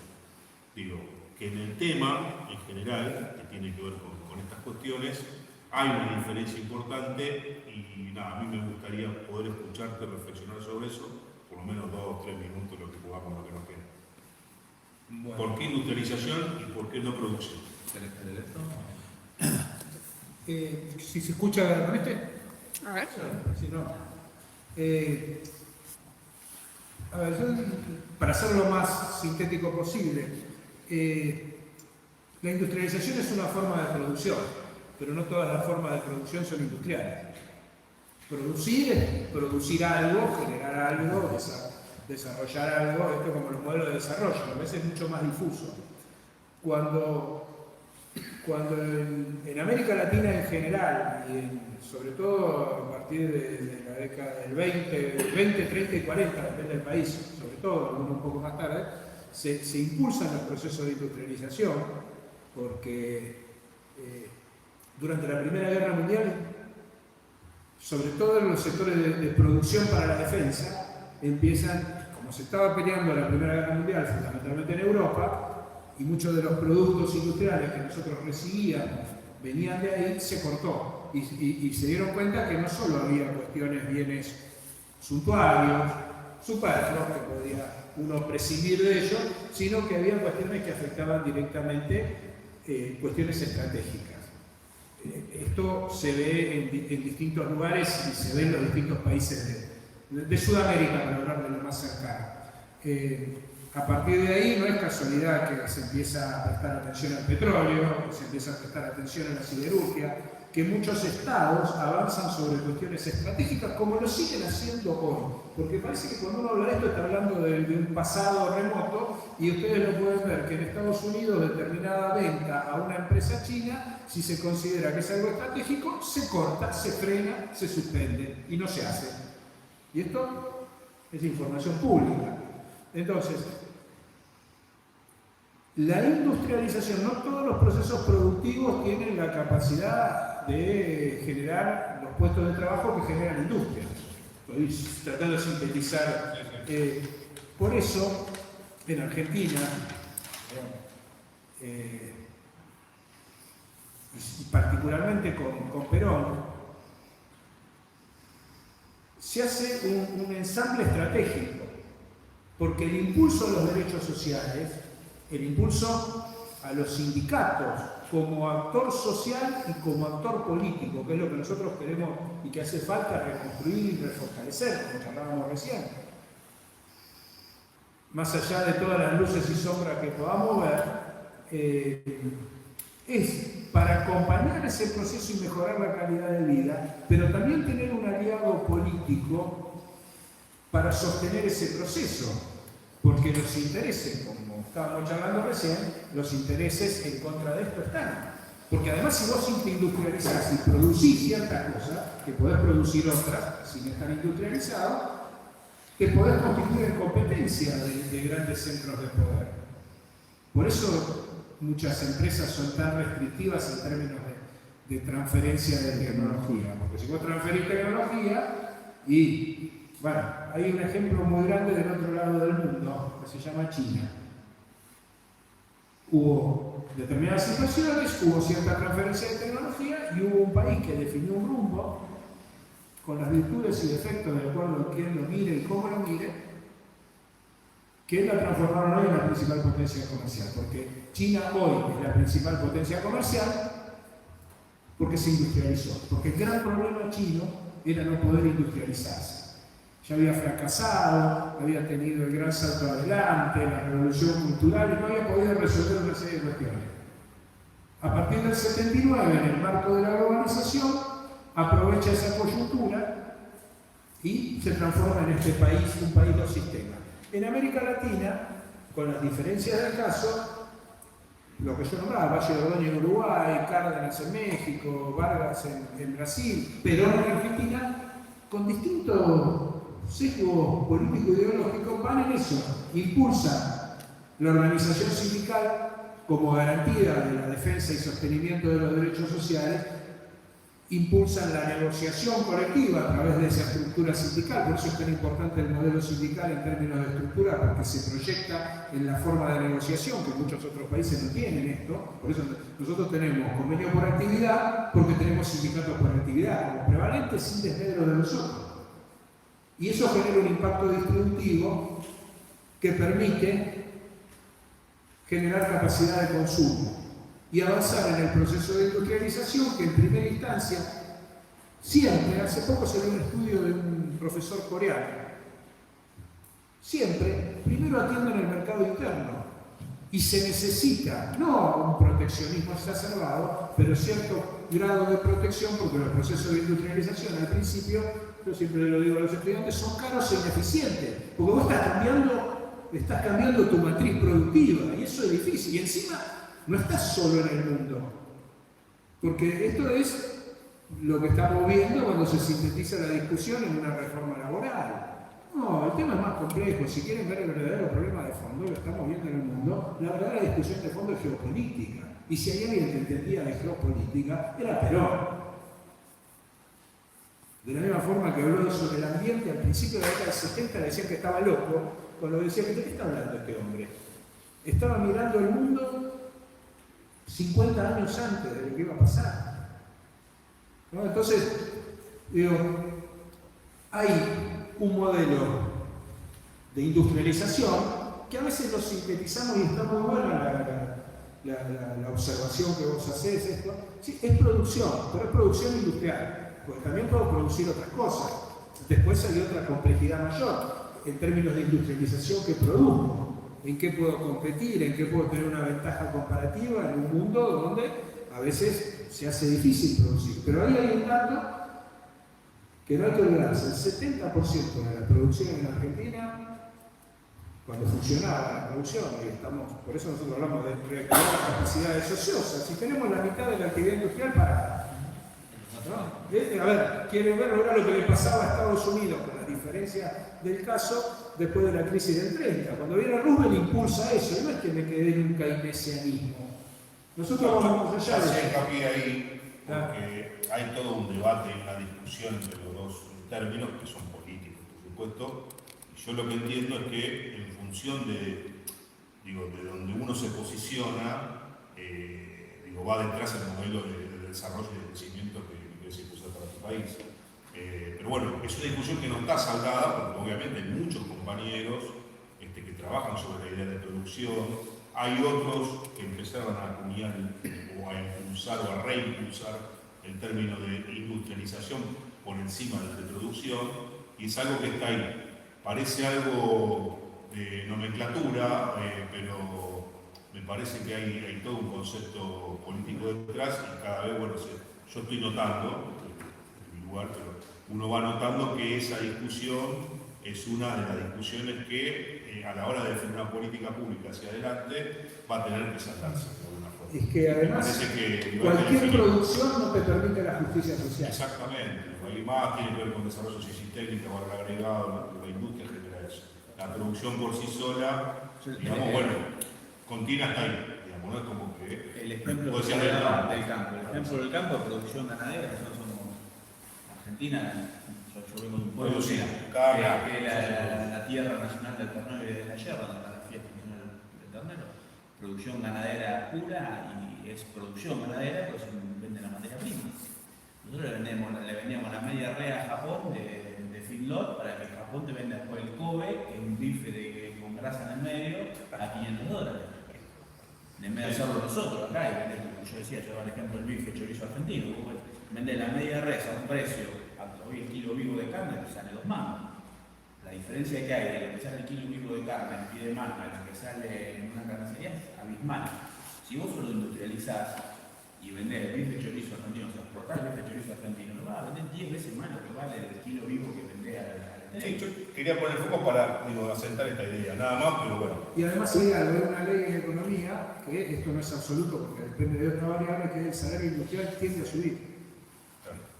Digo, que en el tema, en general, que tiene que ver con estas cuestiones, hay una diferencia importante y a mí me gustaría poder escucharte reflexionar sobre eso, por lo menos 2 o 3 minutos, lo que podamos, lo que nos quede. Bueno. ¿Por qué industrialización y por qué no producción? Si se escucha con este. A ver. Si no. A ver, para hacerlo lo más sintético posible, la industrialización es una forma de producción, pero no todas las formas de producción son industriales. Producir es producir algo, generar algo, desarrollar algo, esto es como los modelos de desarrollo, a veces es mucho más difuso. Cuando en América Latina en general, y sobre todo a partir de la década del 20, 30 y 40, depende del país, sobre todo, algunos un poco más tarde, se impulsan los procesos de industrialización, porque durante la Primera Guerra Mundial, sobre todo en los sectores de producción para la defensa, empiezan, como se estaba peleando la Primera Guerra Mundial, fundamentalmente en Europa, y muchos de los productos industriales que nosotros recibíamos venían de ahí, se cortó. Y se dieron cuenta que no solo había cuestiones, bienes suntuarios, superfluos, que podía uno prescindir de ellos, sino que había cuestiones que afectaban directamente cuestiones estratégicas. Esto se ve en distintos lugares y se ve en los distintos países de Sudamérica, para hablar de lo más cercano. A partir de ahí no es casualidad que se empieza a prestar atención al petróleo, que se empieza a prestar atención a la siderurgia, que muchos estados avanzan sobre cuestiones estratégicas como lo siguen haciendo hoy. Porque parece que cuando uno habla de esto está hablando de un pasado remoto, y ustedes lo pueden ver que en Estados Unidos determinada venta a una empresa china, si se considera que es algo estratégico, se corta, se frena, se suspende y no se hace. Y esto es información pública. Entonces, la industrialización, no todos los procesos productivos tienen la capacidad de generar los puestos de trabajo que genera la industria. Estoy tratando de sintetizar. Por eso, en Argentina, y particularmente con Perón, se hace un ensamble estratégico, porque el impulso a los derechos sociales, el impulso a los sindicatos como actor social y como actor político, que es lo que nosotros queremos y que hace falta reconstruir y refortalecer, como hablábamos recién. Más allá de todas las luces y sombras que podamos ver, es para acompañar ese proceso y mejorar la calidad de vida, pero también tener un aliado político para sostener ese proceso, porque los intereses, como estábamos charlando recién, los intereses en contra de esto están. Porque además si vos te industrializás y producís ciertas cosas, que podés producir otras sin estar industrializado, te podés constituir en competencia de grandes centros de poder. Por eso muchas empresas son tan restrictivas en términos de transferencia de tecnología. Porque si vos transferís tecnología y, bueno, hay un ejemplo muy grande del otro lado del mundo, que se llama China. Hubo determinadas situaciones, hubo cierta transferencia de tecnología y hubo un país que definió un rumbo con las virtudes y defectos de acuerdo a quién lo mire y cómo lo mire, que la transformaron hoy en la principal potencia comercial, porque China hoy es la principal potencia comercial porque se industrializó, porque el gran problema chino era no poder industrializarse. Ya había fracasado, había tenido el gran salto adelante, la revolución cultural y no había podido resolver una serie de cuestiones. A partir del 79, en el marco de la globalización, aprovecha esa coyuntura y se transforma en este país, un país dos sistemas. En América Latina, con las diferencias del caso, lo que yo nombraba, Valle de Ordóñez en Uruguay, Cárdenas en México, Vargas en Brasil, Perón en Argentina, con distintos sesgos político-ideológicos van en eso, impulsan la organización sindical como garantía de la defensa y sostenimiento de los derechos sociales, impulsan la negociación colectiva a través de esa estructura sindical. Por eso es tan importante el modelo sindical en términos de estructura, porque se proyecta en la forma de negociación, que muchos otros países no tienen esto. Por eso nosotros tenemos convenio por actividad, porque tenemos sindicatos por actividad, como prevalente sin desmedro de nosotros. Y eso genera un impacto distributivo que permite generar capacidad de consumo y avanzar en el proceso de industrialización que en primera instancia siempre, hace poco se dio un estudio de un profesor coreano, siempre, primero atienden el mercado interno y se necesita, no un proteccionismo exacerbado, pero cierto grado de protección, porque los procesos de industrialización al principio, yo siempre lo digo a los estudiantes, son caros e ineficientes, porque vos estás cambiando tu matriz productiva y eso es difícil. Y encima no estás solo en el mundo, porque esto es lo que estamos viendo cuando se sintetiza la discusión en una reforma laboral. No, el tema es más complejo. Si quieren ver el verdadero problema de fondo, lo estamos viendo en el mundo, la verdadera discusión de fondo es geopolítica. Y si hay alguien que entendía de geopolítica, era Perón. De la misma forma que habló sobre el ambiente al principio de la década del 70, le decían que estaba loco, cuando decía, ¿de qué está hablando este hombre? Estaba mirando el mundo 50 años antes de lo que iba a pasar. ¿No? Entonces, digo, hay un modelo de industrialización que a veces lo sintetizamos y está muy buena la observación que vos hacés, esto. Sí, es producción, pero es producción industrial, porque también puedo producir otras cosas. Después hay otra complejidad mayor en términos de industrialización que produzco, en qué puedo competir, en qué puedo tener una ventaja comparativa en un mundo donde a veces se hace difícil producir. Pero ahí hay un dato que no hay que olvidarse: el 70% de la producción en Argentina, cuando funcionaba la producción, y por eso nosotros hablamos de reactivar las capacidades ociosas, si tenemos la mitad de la actividad industrial parada. ¿No? A ver, quieren ver ahora lo que le pasaba a Estados Unidos con la diferencia del caso después de la crisis del 30. Cuando viene Roosevelt impulsa eso, y no es que me quede en un keynesianismo. Nosotros vamos allá de hacer hincapié ahí, porque hay todo un debate y una discusión entre los dos términos que son políticos, por supuesto. Y yo lo que entiendo es que en función de donde uno se posiciona, va detrás el modelo de desarrollo y de crecimiento que se puso para tu país. Pero bueno, es una discusión que no está saldada, porque obviamente hay muchos compañeros que trabajan sobre la idea de producción. Hay otros que empezaron a acuñar o a impulsar o a reimpulsar el término de industrialización por encima de producción, y es algo que está ahí. Parece algo de nomenclatura, pero me parece que hay todo un concepto político detrás, y cada vez, bueno, yo estoy notando, en mi lugar, pero uno va notando que esa discusión es una de las discusiones que a la hora de definir una política pública hacia adelante va a tener que saltarse de alguna forma. Es que además cualquier producción no te permite la justicia social. Exactamente, hay más, tiene que ver con desarrollo técnico, valor agregado, la industria genera eso. La producción por sí sola, digamos, bueno, contiene hasta ahí, digamos, no es como que... El ejemplo del campo, el ejemplo del campo de producción ganadera, nosotros somos Argentina. Yo vengo de un pueblo que la tierra nacional del ternero y de la yerba, donde está la fiesta nacional del ternero. Producción ganadera pura, y es producción ganadera, pues se vende la materia prima. Nosotros le vendíamos la media rea a Japón de feedlot para que Japón te venda después el Kobe, que es un bife con grasa en el medio, a $500. En vez de hacerlo nosotros acá, y vender, como yo decía, llevar el ejemplo del bife chorizo argentino, vender la media res a un precio. Hoy el kilo vivo de carne sale 2 mangos. La diferencia que hay de lo que sale el kilo vivo de carne en pie de mano a lo que sale en una carnicería es abismal. Si vos solo industrializás y vendés el bife chorizo argentino, o sea, exportar el bife chorizo argentino, lo vas a vender 10 veces más lo que vale el kilo vivo que vendés al Sí, yo quería poner el foco para asentar esta idea, nada más, pero bueno. Y además hay una ley en economía, que esto no es absoluto porque depende de otra variable, que el salario industrial tiende a subir.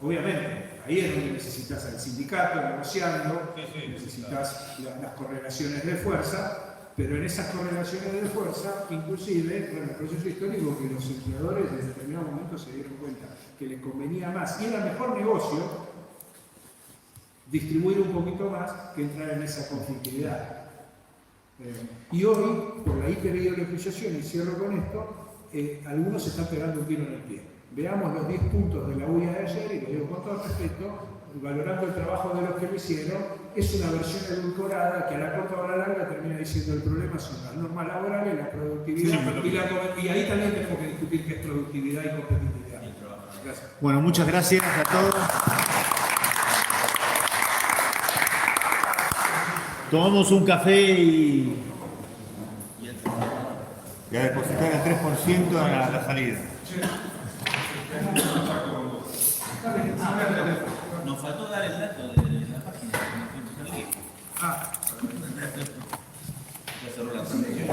Obviamente, ahí es donde necesitas al sindicato negociando, necesitas las correlaciones de fuerza, pero en esas correlaciones de fuerza, inclusive, bueno, el proceso histórico que los empleadores en determinado momento se dieron cuenta que les convenía más y era mejor negocio distribuir un poquito más que entrar en esa conflictividad. Y hoy, por la hiperideologización, y cierro con esto, algunos se están pegando un tiro en el pie. Veamos los 10 puntos de la UIA de ayer, y lo digo con todo respeto, valorando el trabajo de los que lo hicieron, es una versión edulcorada que a la corta o a la larga termina diciendo el problema son las normas laborales, la productividad, y ahí también tenemos que discutir qué es productividad y competitividad. Gracias. Bueno, muchas gracias a todos. Tomamos un café y a depositar el 3% a la salida. Nos faltó dar el dato de la página. Ya cerró la transmisión.